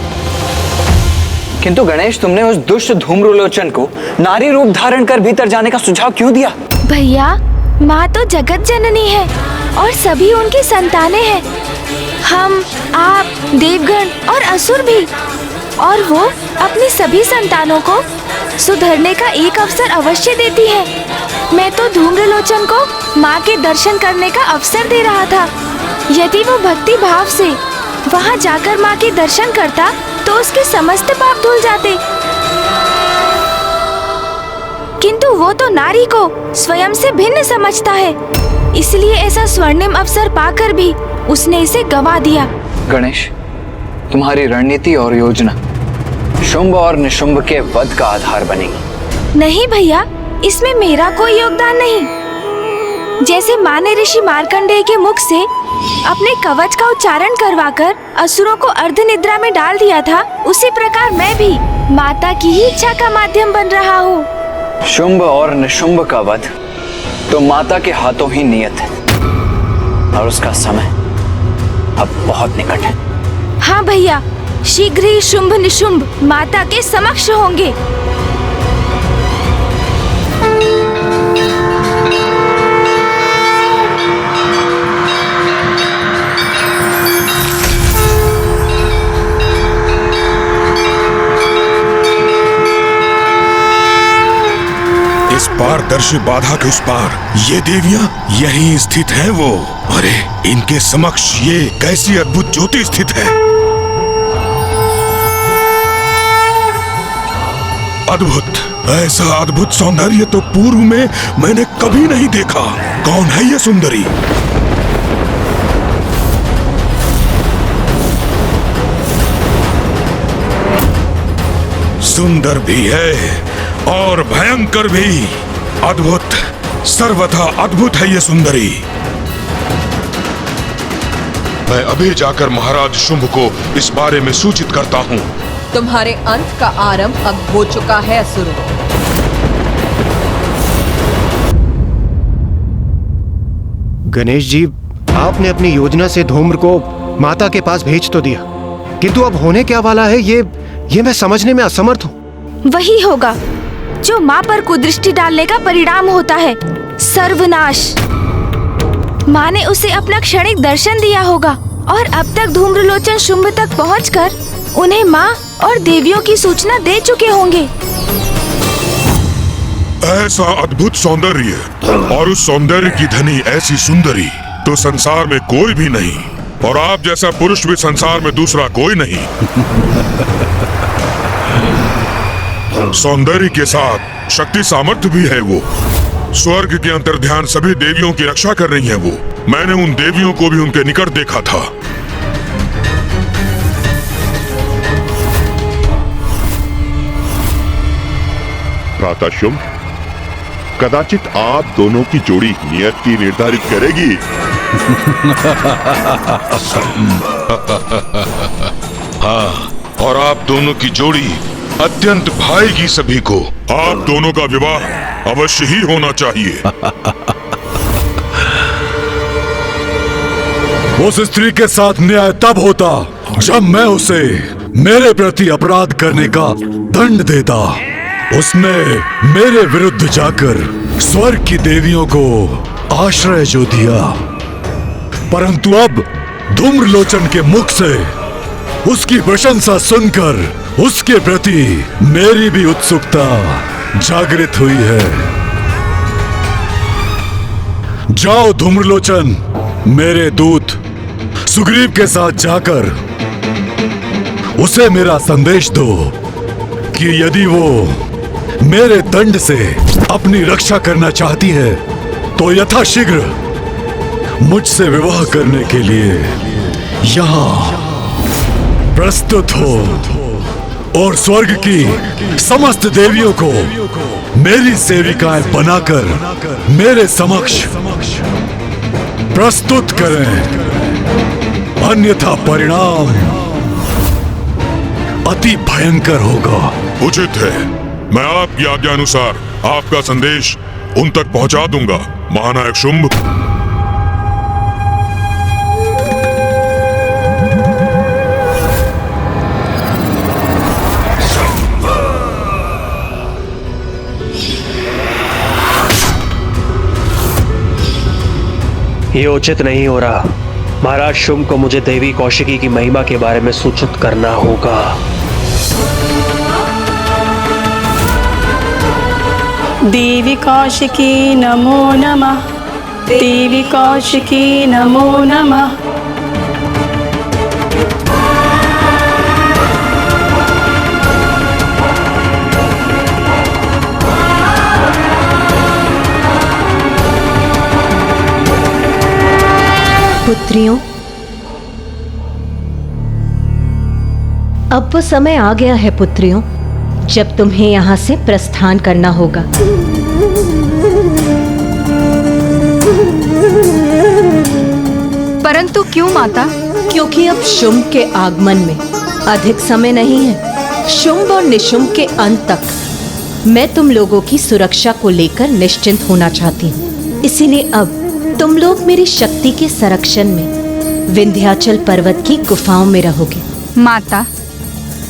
किंतु गणेश, तुमने उस दुष्ट धूम्रलोचन को नारी रूप धारण कर भीतर जाने का सुझाव क्यों दिया? भैया, माँ तो जगत जननी है और सभी उनकी संतानें हैं। हम, आप, देवगण और असुर भी, और वो अपनी सभी संतानों को सुधरने का एक अवसर अवश्य देती है। मैं तो धूम्रलोचन को माँ के दर्शन करने का अवसर दे रहा था। यदि वो भक्ति भाव से वहाँ जाकर माँ के दर्शन करता तो उसके समस्त पाप धुल जाते, किंतु वो तो नारी को स्वयं से भिन्न समझता है, इसलिए ऐसा स्वर्णिम अवसर पाकर भी उसने इसे गवा दिया। गणेश, तुम्हारी रणनीति और योजना शुंभ और निशुंभ के वध का आधार बनेगी। नहीं भैया, इसमें मेरा कोई योगदान नहीं। जैसे माँ ने ऋषि मार्कंडेय के मुख से अपने कवच का उच्चारण करवाकर असुरों को अर्ध निद्रा में डाल दिया था, उसी प्रकार मैं भी माता की ही इच्छा का माध्यम बन रहा हूँ। शुंभ और निशुंभ का वध तो माता के हाथों ही नियत है और उसका समय अब बहुत निकट है। हाँ भैया, शीघ्र ही शुंभ निशुंभ माता के समक्ष होंगे। पारदर्शी बाधा के उस पार ये देवियां यहीं स्थित हैं वो। अरे इनके समक्ष ये कैसी अद्भुत ज्योति स्थित है। अद्भुत, ऐसा अद्भुत सौंदर्य तो पूर्व में मैंने कभी नहीं देखा। कौन है ये सुंदरी? सुंदर भी है और भयंकर भी। अद्भुत, सर्वथा अद्भुत है ये सुंदरी। मैं अभी जाकर महाराज शुंभ को इस बारे में सूचित करता हूँ। तुम्हारे अंत का आरंभ अब हो चुका है असुरों। गणेश जी, आपने अपनी योजना से धूम्र को माता के पास भेज तो दिया, किंतु अब होने क्या वाला है ये मैं समझने में असमर्थ हूँ। वही होगा जो माँ पर कुदृष्टि डालने का परिणाम होता है, सर्वनाश। माँ ने उसे अपना क्षणिक दर्शन दिया होगा और अब तक धूम्रलोचन शुंभ तक पहुंचकर उन्हें माँ और देवियों की सूचना दे चुके होंगे। ऐसा अद्भुत सौंदर्य और उस सौंदर्य की धनी ऐसी सुंदरी तो संसार में कोई भी नहीं, और आप जैसा पुरुष भी संसार में दूसरा कोई नहीं। सौंदर्य के साथ शक्ति सामर्थ्य भी है वो। स्वर्ग के अंतर्ध्यान सभी देवियों की रक्षा कर रही है वो। मैंने उन देवियों को भी उनके निकट देखा था। भ्राता शुंभ, कदाचित आप दोनों की जोड़ी नियति निर्धारित करेगी। हाँ, और आप दोनों की जोड़ी अत्यंत भाएगी सभी को। आप दोनों का विवाह अवश्य ही होना चाहिए। उस स्त्री के साथ न्याय तब होता जब मैं उसे मेरे प्रति अपराध करने का दंड देता। उसने मेरे विरुद्ध जाकर स्वर्ग की देवियों को आश्रय जो दिया, परंतु अब धूम्रलोचन के मुख से उसकी प्रशंसा सुनकर उसके प्रति मेरी भी उत्सुकता जागृत हुई है। जाओ धूम्रलोचन, मेरे दूत सुग्रीव के साथ जाकर उसे मेरा संदेश दो कि यदि वो मेरे दंड से अपनी रक्षा करना चाहती है तो यथाशीघ्र मुझसे विवाह करने के लिए यहाँ प्रस्तुत हो और स्वर्ग की समस्त देवियों को मेरी सेविकाएं बनाकर मेरे समक्ष प्रस्तुत करें, अन्यथा परिणाम अति भयंकर होगा। उचित है, मैं आपकी आज्ञा अनुसार आपका संदेश उन तक पहुंचा दूंगा, महानायक शुंभ। ये उचित नहीं हो रहा। महाराज शुंभ को मुझे देवी कौशिकी की महिमा के बारे में सूचित करना होगा। देवी कौशिकी नमो नमः। देवी कौशिकी नमो नमः। पुत्रियों, अब वो समय आ गया है पुत्रियों जब तुम्हें यहाँ से प्रस्थान करना होगा। परंतु क्यों माता? क्योंकि अब शुंभ के आगमन में अधिक समय नहीं है। शुंभ और निशुंभ के अंत तक मैं तुम लोगों की सुरक्षा को लेकर निश्चिंत होना चाहती हूँ। इसीलिए अब तुम लोग मेरी शक्ति के संरक्षण में विंध्याचल पर्वत की गुफाओं में रहोगे। माता,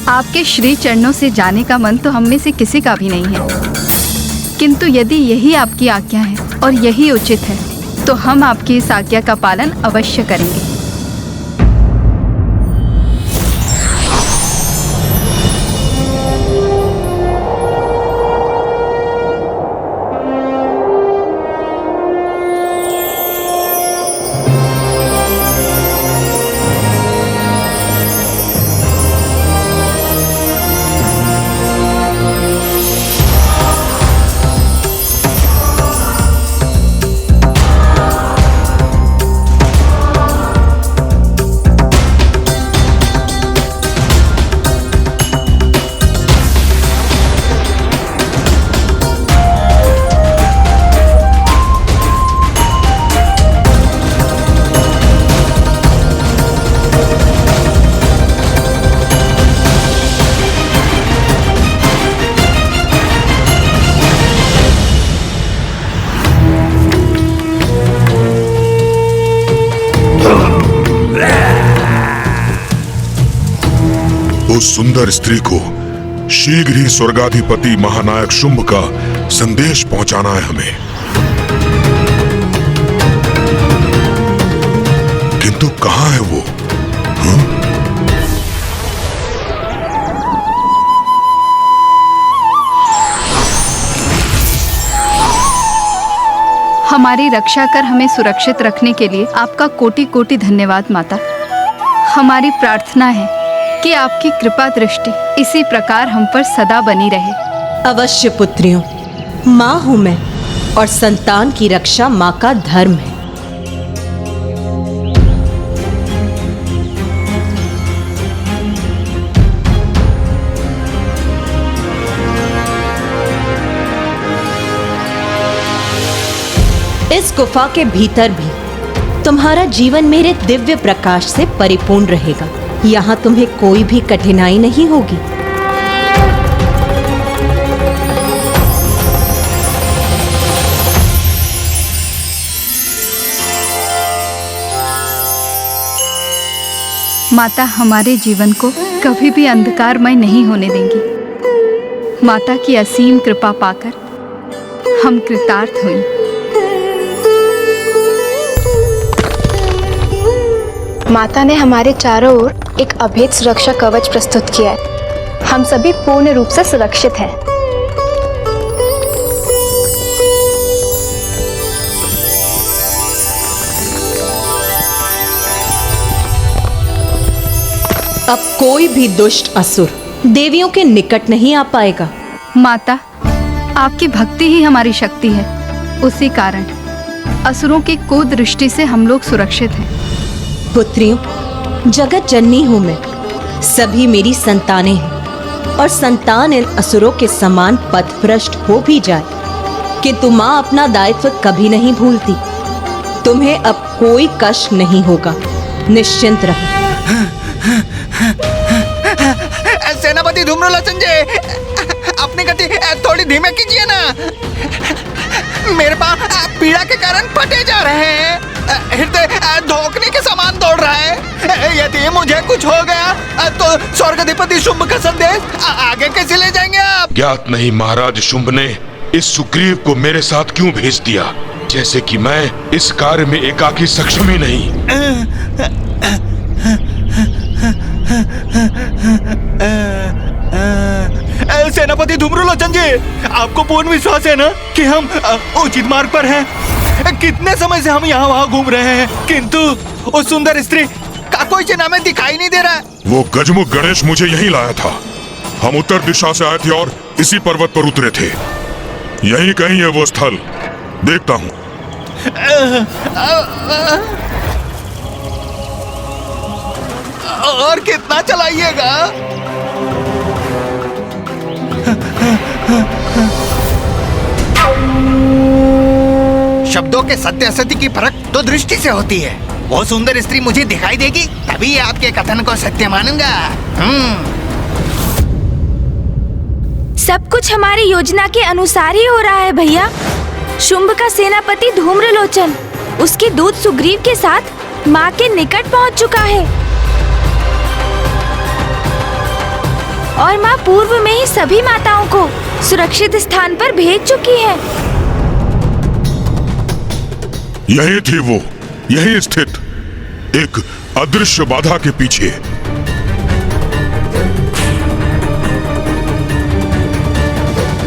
आपके श्री चरणों से जाने का मन तो हम में से किसी का भी नहीं है, किंतु यदि यही आपकी आज्ञा है और यही उचित है तो हम आपकी इस आज्ञा का पालन अवश्य करेंगे। उस सुंदर स्त्री को शीघ्र ही स्वर्गाधिपति महानायक शुंभ का संदेश पहुंचाना है हमें। किंतु कहां है वो? हमारी रक्षा कर हमें सुरक्षित रखने के लिए आपका कोटि कोटि धन्यवाद माता। हमारी प्रार्थना है कि आपकी कृपा दृष्टि इसी प्रकार हम पर सदा बनी रहे। अवश्य पुत्रियों, माँ हूँ मैं और संतान की रक्षा माँ का धर्म है। इस गुफा के भीतर भी तुम्हारा जीवन मेरे दिव्य प्रकाश से परिपूर्ण रहेगा। यहाँ तुम्हें कोई भी कठिनाई नहीं होगी। माता हमारे जीवन को कभी भी अंधकारमय नहीं होने देंगी। माता की असीम कृपा पाकर हम कृतार्थ हुई। माता ने हमारे चारों ओर एक अभेद सुरक्षा कवच प्रस्तुत किया है। हम सभी पूर्ण रूप से सुरक्षित हैं। अब कोई भी दुष्ट असुर देवियों के निकट नहीं आ पाएगा। माता, आपकी भक्ति ही हमारी शक्ति है। उसी कारण असुरों की कुदृष्टि से हम लोग सुरक्षित हैं। पुत्रियों, जगत जननी हूँ मैं, सभी मेरी संतानें हैं और संतान इन असुरों के समान पथभ्रष्ट हो भी जाए, किंतु माँ अपना दायित्व कभी नहीं भूलती। तुम्हें अब कोई कष्ट नहीं होगा, निश्चिंत रहो। सेनापति धूम्रलोचन जी, अपनी गति थोड़ी धीमे कीजिए ना। मेरे पाँव पीड़ा के कारण फटे जा रहे हैं। हृदय धोखने के समान दौड़ रहा है। यदि मुझे कुछ हो गया तो स्वर्गाधिपति शुंभ का संदेश आगे कैसे ले जाएंगे आप? ज्ञात नहीं महाराज शुंभ ने इस सुग्रीव को मेरे साथ क्यों भेज दिया, जैसे कि मैं इस कार्य में एकाकी सक्षम ही नहीं। सेनापति धूम्रलोचन जी, आपको पूर्ण विश्वास है ना कि हम उचित मार्ग पर हैं? कितने समय से हम यहाँ वहाँ घूम रहे हैं, किंतु उस सुंदर स्त्री का कोई चिन्ह हमें दिखाई नहीं दे रहा है। वो गजमुख गणेश मुझे यहीं लाया था। हम उत्तर दिशा से आए थे और इसी पर्वत पर उतरे थे। यहीं कहीं है वो स्थल, देखता हूँ। और कितना चलाइएगा? शब्दों के सत्य असत्य की परख तो दृष्टि से होती है। वो सुंदर स्त्री मुझे दिखाई देगी, तभी आपके कथन को सत्य मानूंगा। सब कुछ हमारी योजना के अनुसार ही हो रहा है भैया। शुंभ का सेनापति धूम्रलोचन उसके दूत सुग्रीव के साथ माँ के निकट पहुँच चुका है और माँ पूर्व में ही सभी माताओं को सुरक्षित स्थान पर भेज चुकी है। यही थी वो, यही स्थित एक अदृश्य बाधा के पीछे।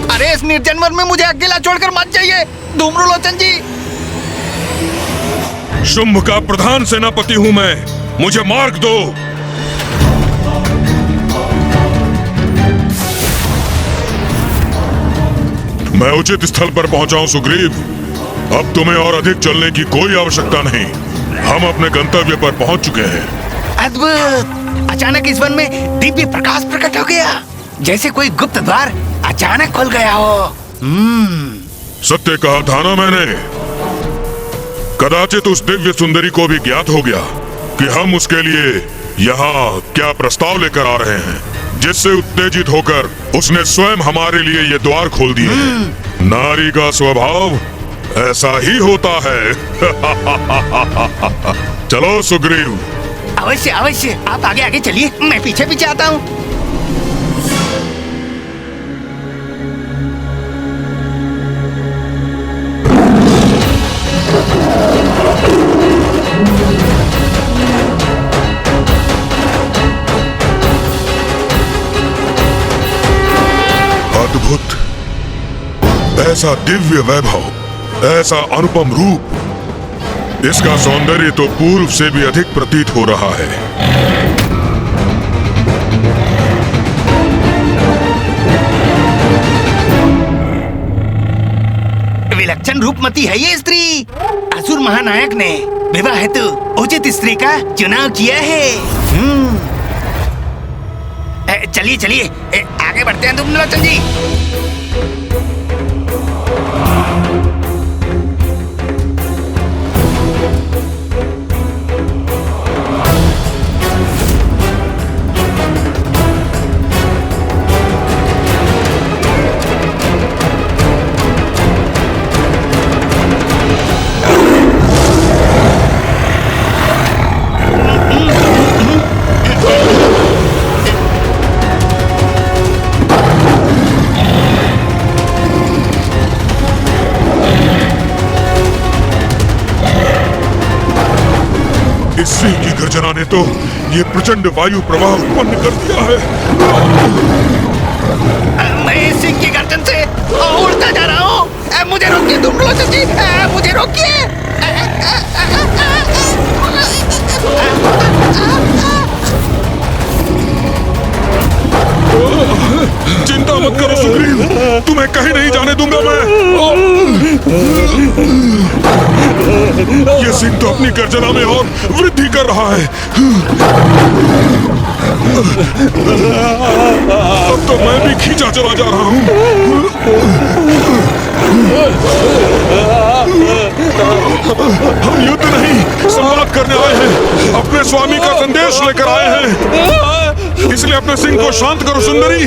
अरे इस निर्जन वन में मुझे अकेला छोड़कर मत जाइए धूम्रलोचन जी। शुंभ का प्रधान सेनापति हूं मैं, मुझे मार्ग दो। मैं उचित स्थल पर पहुंचाऊं सुग्रीव। अब तुम्हें और अधिक चलने की कोई आवश्यकता नहीं, हम अपने गंतव्य पर पहुंच चुके हैं। अद्भुत! अचानक इस वन में दिव्य प्रकाश प्रकट हो गया, जैसे कोई गुप्त द्वार अचानक खुल गया हो। सत्य कहा था ना मैंने। कदाचित उस दिव्य सुंदरी को भी ज्ञात हो गया कि हम उसके लिए यहाँ क्या प्रस्ताव लेकर आ रहे हैं, जिससे उत्तेजित होकर उसने स्वयं हमारे लिए ये द्वार खोल दिए। नारी का स्वभाव ऐसा ही होता है। चलो सुग्रीव। अवश्य अवश्य, आप आगे आगे चलिए, मैं पीछे पीछे आता हूँ। ऐसा दिव्य वैभव, ऐसा अनुपम रूप, इसका सौंदर्य तो पूर्व से भी अधिक प्रतीत हो रहा है। विलक्षण रूपमती है ये स्त्री। असुर महानायक ने विवाह हेतु उचित स्त्री का चुनाव किया है। चलिए चलिए आगे बढ़ते हैं धूम्रलोचन जी। इस सिंह की गर्जना ने तो ये प्रचंड वायु प्रवाह उत्पन्न कर दिया है। मैं इस सिंह की गर्जन से उड़ता जा रहा हूँ। मुझे रोकिए धूम्रलोचन जी, मुझे रोकिए। चिंता मत करो सुग्रीव, तुम्हें कहीं नहीं जाने दूंगा मैं। ये सिंह तो अपनी गर्जना में और वृद्धि कर रहा है। अब तो मैं भी खींचा चला जा रहा हूँ। हम युद्ध नहीं संवाद करने आए हैं, अपने स्वामी का संदेश लेकर आए हैं, इसलिए अपने सिंह को शांत करो सुंदरी।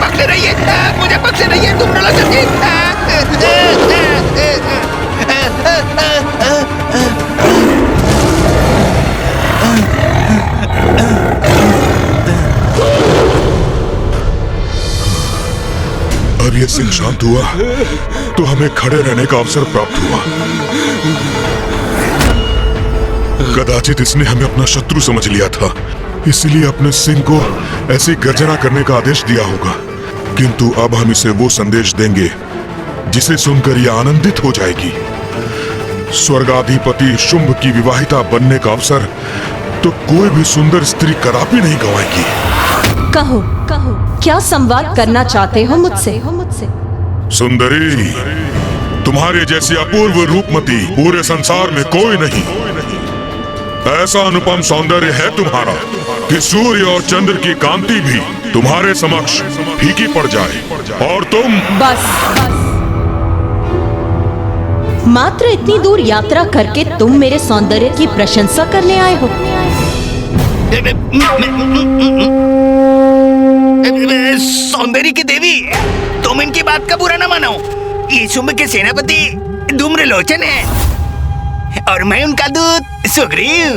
पकड़े रहिए, मुझे पकड़े रहिए धूम्रलोचन जी। अब ये सिंह शांत हुआ तो हमें खड़े रहने का अवसर प्राप्त हुआ। कदाचित इसने हमें अपना शत्रु समझ लिया था, इसलिए अपने सिंह को ऐसी गर्जना करने का आदेश दिया होगा। किंतु अब हम इसे वो संदेश देंगे जिसे सुनकर यह आनंदित हो जाएगी। स्वर्गाधिपति शुंभ की विवाहिता बनने का अवसर तो कोई भी सुंदर स्त्री कदापि नहीं गंवाएगी। कहो कहो, क्या संवाद करना चाहते हो मुझसे? सुंदरी, तुम्हारे जैसी अपूर्व रूपमती पूरे संसार में कोई नहीं। ऐसा अनुपम सौंदर्य है तुम्हारा कि सूर्य और चंद्र की कांति भी तुम्हारे समक्ष फीकी पड़ जाए और तुम बस मात्र इतनी दूर यात्रा करके तुम मेरे सौंदर्य की प्रशंसा करने आए हो। सौंदर्य की देवी, तुम इनकी बात का बुरा न मानो। ये शुंभ के सेनापति धूम्रलोचन है और मैं उनका दूत सुग्रीव।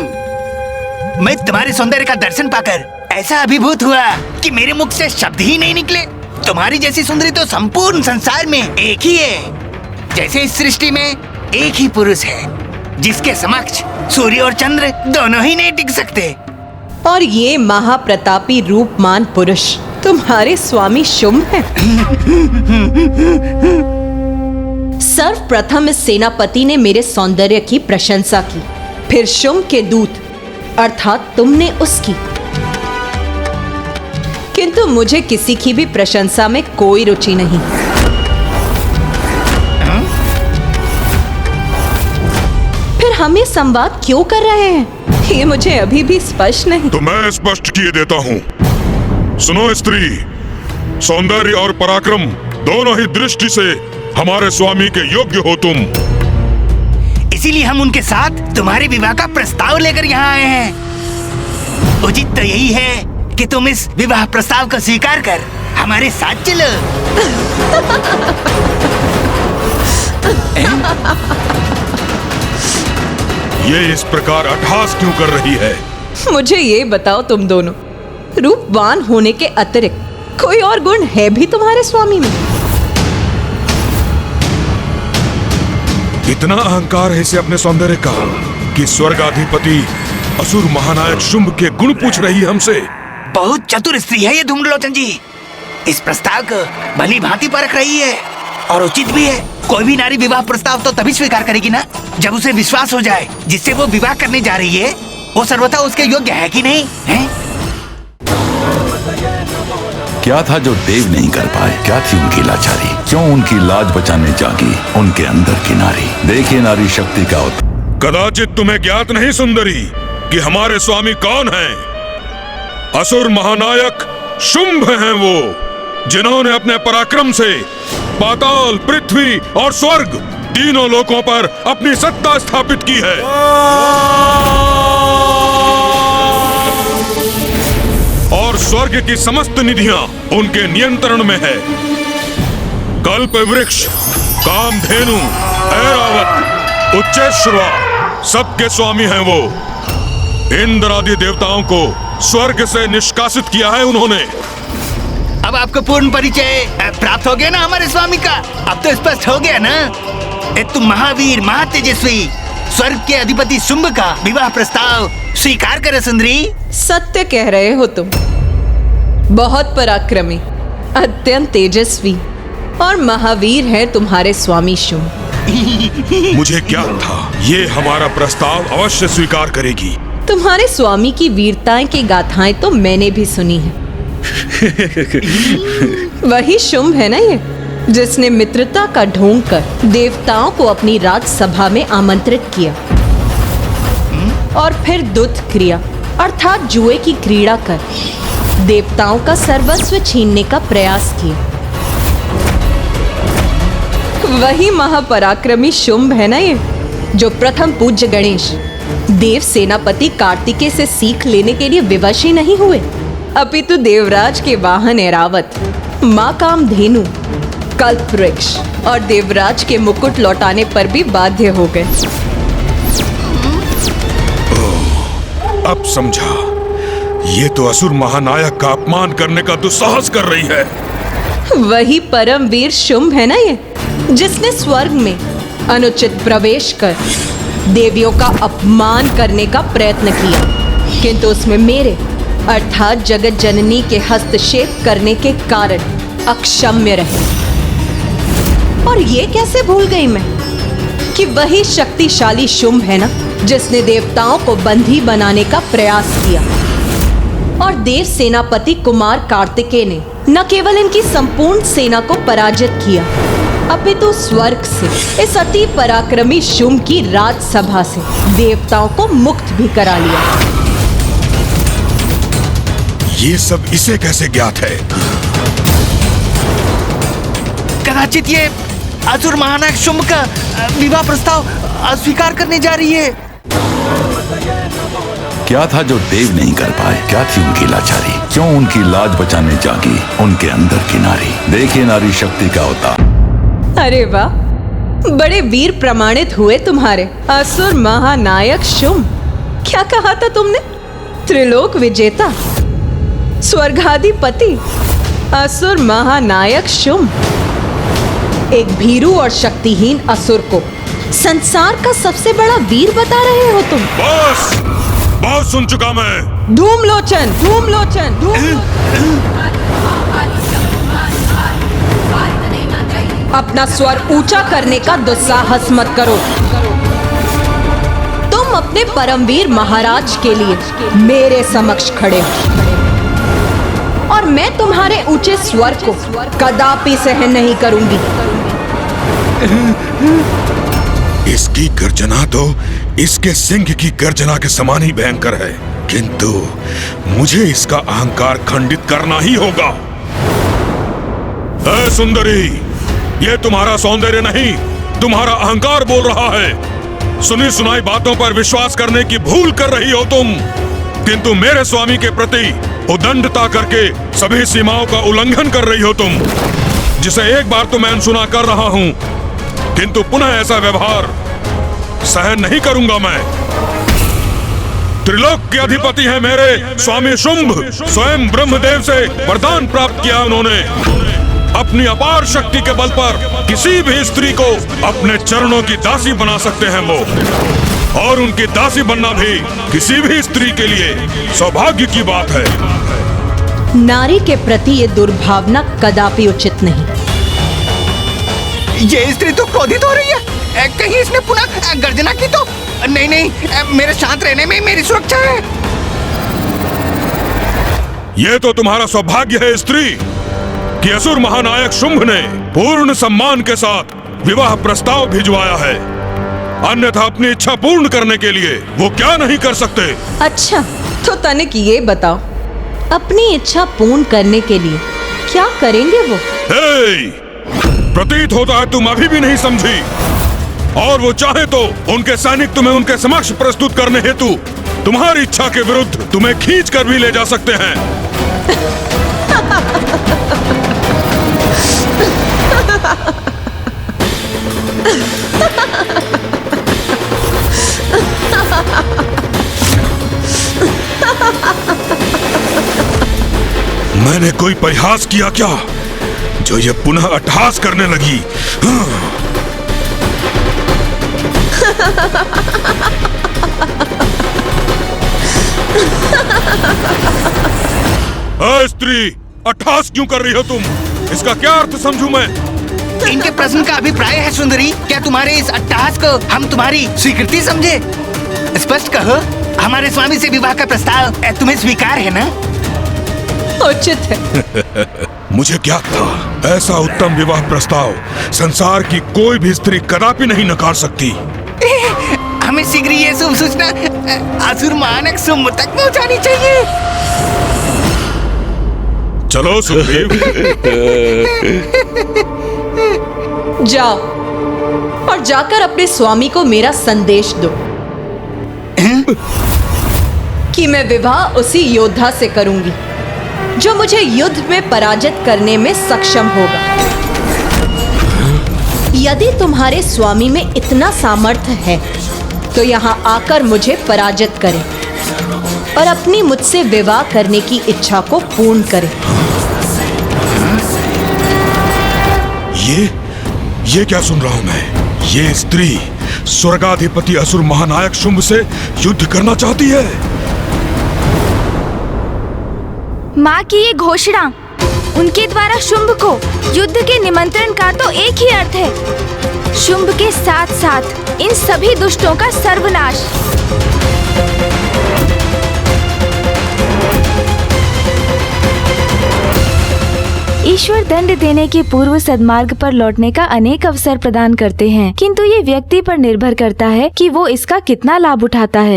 मैं तुम्हारे सौंदर्य का दर्शन पाकर ऐसा अभिभूत हुआ कि मेरे मुख से शब्द ही नहीं निकले। तुम्हारी जैसी सुंदरी तो संपूर्ण संसार में एक ही है। जैसे इस सृष्टि में एक ही पुरुष है जिसके समक्ष सूर्य और चंद्र दोनों ही नहीं टिक सकते। और ये महाप्रतापी रूपमान पुरुष तुम्हारे स्वामी शुंभ हैं। सर्वप्रथम इस सेनापति ने मेरे सौंदर्य की प्रशंसा की, फिर शुंभ के दूत अर्थात तुमने उसकी। किंतु मुझे किसी की भी प्रशंसा में कोई रुचि नहीं। फिर हम ये संवाद क्यों कर रहे हैं, ये मुझे अभी भी स्पष्ट नहीं। तो मैं स्पष्ट किए देता हूँ। सुनो स्त्री, सौंदर्य और पराक्रम दोनों ही दृष्टि से हमारे स्वामी के योग्य हो तुम। इसीलिए हम उनके साथ तुम्हारे विवाह का प्रस्ताव लेकर यहाँ आए हैं। उचित तो यही है कि तुम इस विवाह प्रस्ताव को स्वीकार कर हमारे साथ चलो। ये इस प्रकार अट्टहास क्यों कर रही है? मुझे ये बताओ तुम दोनों, रूपवान होने के अतिरिक्त कोई और गुण है भी तुम्हारे स्वामी में? इतना अहंकार है इसे अपने सौंदर्य का कि स्वर्गाधिपति असुर महानायक शुंभ के गुण पूछ रही है हमसे। बहुत चतुर स्त्री है ये धूम्रलोचन जी। इस प्रस्ताव को भली भांति परख रही है और उचित भी है। कोई भी नारी विवाह प्रस्ताव तो तभी स्वीकार करेगी ना जब उसे विश्वास हो जाए जिससे वो विवाह करने जा रही है वो सर्वथा उसके योग्य है कि नहीं है? क्या था जो देव नहीं कर पाए? क्या थी उनकी लाचारी? क्यों उनकी लाज बचाने जागी उनके अंदर की नारी? देखिए नारी शक्ति का कदाचित तुम्हें ज्ञात नहीं सुंदरी कि हमारे स्वामी कौन हैं? असुर महानायक शुंभ हैं वो, जिन्होंने अपने पराक्रम से पाताल, पृथ्वी और स्वर्ग तीनों लोकों पर अपनी सत्ता स्थापित की है। और स्वर्ग की समस्त निधियां उनके नियंत्रण में है। कल्प वृक्ष, कामधेनु, ऐरावत, उच्चैश्रवा सबके स्वामी हैं वो। इंद्र आदि देवताओं को स्वर्ग से निष्कासित किया है उन्होंने। अब आपको पूर्ण परिचय प्राप्त हो गया ना हमारे स्वामी का? अब तो स्पष्ट हो गया ना? तुम महावीर, महातेजस्वी स्वर्ग के अधिपति शुंभ का विवाह प्रस्ताव स्वीकार करे सुंदरी। सत्य कह रहे हो तुम। बहुत पराक्रमी, अत्यंत तेजस्वी और महावीर है तुम्हारे स्वामी शुंभ। मुझे क्या था ये हमारा प्रस्ताव अवश्य स्वीकार करेगी। तुम्हारे स्वामी की वीरताएं की गाथाएं तो मैंने भी सुनी है। वही शुंभ है ना ये, जिसने मित्रता का ढोंग कर देवताओं को अपनी राजसभा में आमंत्रित किया और फिर दुत क्रिया अर्थात जुए की क्रीड़ा कर देवताओं का सर्वस्व छीनने का प्रयास किया। वही महापराक्रमी शुंभ है ना ये, जो प्रथम पूज्य गणेश देव सेनापति कार्तिकेय से सीख लेने के लिए विवश ही नहीं हुए, अपितु देवराज के वाहन ऐरावत, मां कामधेनु, कल्प वृक्ष और देवराज के मुकुट लौटाने पर भी बाध्य हो गए। अब समझा, ये तो असुर महानायक का अपमान करने का दुस्साहस कर रही है। वही परमवीर शुंभ है ना ये, जिसने स्वर्ग में अनुचित प्रवेश कर देवियों का अपमान करने का प्रयत्न किया, किंतु उसमें मेरे अर्थात जगत जननी के हस्तक्षेप करने के कारण अक्षम्य रहे। और ये कैसे भूल गई मैं कि वही शक्तिशाली शुंभ है ना, जिसने देवताओं को बंधी बनाने का प्रयास किया और देव सेनापति कुमार कार्तिकेय ने न केवल इनकी संपूर्ण सेना को पराजित किया, अपितु स्वर्ग से इस अति पराक्रमी शुंभ की राजसभा से देवताओं को मुक्त भी करा लिया। ये सब इसे कैसे ज्ञात है? कदाचित ये असुर महानायक शुंभ का विवाह प्रस्ताव अस्वीकार करने जा रही है। क्या था जो देव नहीं कर पाए? क्या थी उनकी लाचारी? क्यों उनकी लाज बचाने जागी उनके अंदर की नारी? देखिए नारी शक्ति का अवतार। अरे वाह, बड़े वीर प्रमाणित हुए तुम्हारे असुर महानायक शुंभ। क्या कहा था तुमने? त्रिलोक विजेता, स्वर्गाधिपति, असुर महानायक शुंभ। एक भीरू और शक्तिहीन असुर को संसार का सबसे बड़ा वीर बता रहे हो तुम। बस, बहुत सुन चुका मैं। धूम्रलोचन, धूम्रलोचन, अपना स्वर ऊंचा करने का दुस्साहस मत करो। तुम अपने परमवीर महाराज के लिए मेरे समक्ष खड़े हो और मैं तुम्हारे ऊंचे स्वर को कदापि सहन नहीं करूंगी। इसकी गर्जना तो इसके सिंह की गर्जना के समान ही भयंकर है, किंतु मुझे इसका अहंकार खंडित करना ही होगा। ऐ सुंदरी, ये तुम्हारा सौंदर्य नहीं, तुम्हारा अहंकार बोल रहा है। सुनी सुनाई बातों पर विश्वास करने की भूल कर रही हो तुम, किंतु मेरे स्वामी के प्रति उदंडता करके सभी सीमाओं का उल्लंघन कर रही हो तुम, जिसे एक बार तो मैं अनसुना कर रहा हूं, किंतु पुनः ऐसा व्यवहार सहन नहीं करूंगा मैं। त्रिलोक के अधिपति हैं मेरे स्वामी शुंभ। स्वयं ब्रह्मदेव से वरदान प्राप्त किया उन्होंने। अपनी अपार शक्ति के बल पर किसी भी स्त्री को अपने चरणों की दासी बना सकते हैं वो, और उनकी दासी बनना भी किसी भी स्त्री के लिए सौभाग्य की बात है। नारी के प्रति ये दुर्भावना कदापि उचित नहीं। ये स्त्री तो क्रोधित हो रही है। कहीं इसने पुनः गर्जना की तो? नहीं नहीं, मेरे शांत रहने में मेरी सुरक्षा है। ये तो तुम्हारा सौभाग्य है स्त्री कि असुर महानायक शुंभ ने पूर्ण सम्मान के साथ विवाह प्रस्ताव भिजवाया है। अन्यथा अपनी इच्छा पूर्ण करने के लिए वो क्या नहीं कर सकते। अच्छा, तो तनिक ये बताओ, अपनी इच्छा पूर्ण करने के लिए क्या करेंगे वो? प्रतीत होता है तुम अभी भी नहीं समझी। और वो चाहे तो उनके सैनिक तुम्हें उनके समक्ष प्रस्तुत करने हेतु तुम्हारी इच्छा के विरुद्ध तुम्हें खींच कर भी ले जा सकते हैं। मैंने कोई परिहास किया क्या जो ये पुनः अट्टहास करने लगी? स्त्री, अट्टहास क्यों कर रही हो तुम? इसका क्या अर्थ समझूं मैं? इनके प्रश्न का अभिप्राय है सुंदरी, क्या तुम्हारे इस अट्टहास को हम तुम्हारी स्वीकृति समझे? स्पष्ट कहो, हमारे स्वामी से विवाह का प्रस्ताव तुम्हें स्वीकार है ना? उचित है। मुझे क्या था, ऐसा उत्तम विवाह प्रस्ताव संसार की कोई भी स्त्री कदापि नहीं नकार सकती। हमें शीघ्र ये शुभ सूचना असुर महानायक शुंभ तक पहुंचानी चाहिए। चलो सुग्रीव। जाओ और जाकर अपने स्वामी को मेरा संदेश दो कि मैं विवाह उसी योद्धा से करूंगी जो मुझे युद्ध में पराजित करने में सक्षम होगा। यदि तुम्हारे स्वामी में इतना सामर्थ्य है तो यहाँ आकर मुझे पराजित करें और अपनी मुझसे विवाह करने की इच्छा को पूर्ण करें। ये क्या सुन रहा हूं मैं? ये स्त्री स्वर्गाधिपति असुर महानायक शुंभ से युद्ध करना चाहती है। माँ की ये घोषणा, उनके द्वारा शुंभ को युद्ध के निमंत्रण का तो एक ही अर्थ है, शुंभ के साथ साथ इन सभी दुष्टों का सर्वनाश। ईश्वर दंड देने के पूर्व सद्मार्ग पर लौटने का अनेक अवसर प्रदान करते हैं, किंतु ये व्यक्ति पर निर्भर करता है कि वो इसका कितना लाभ उठाता है।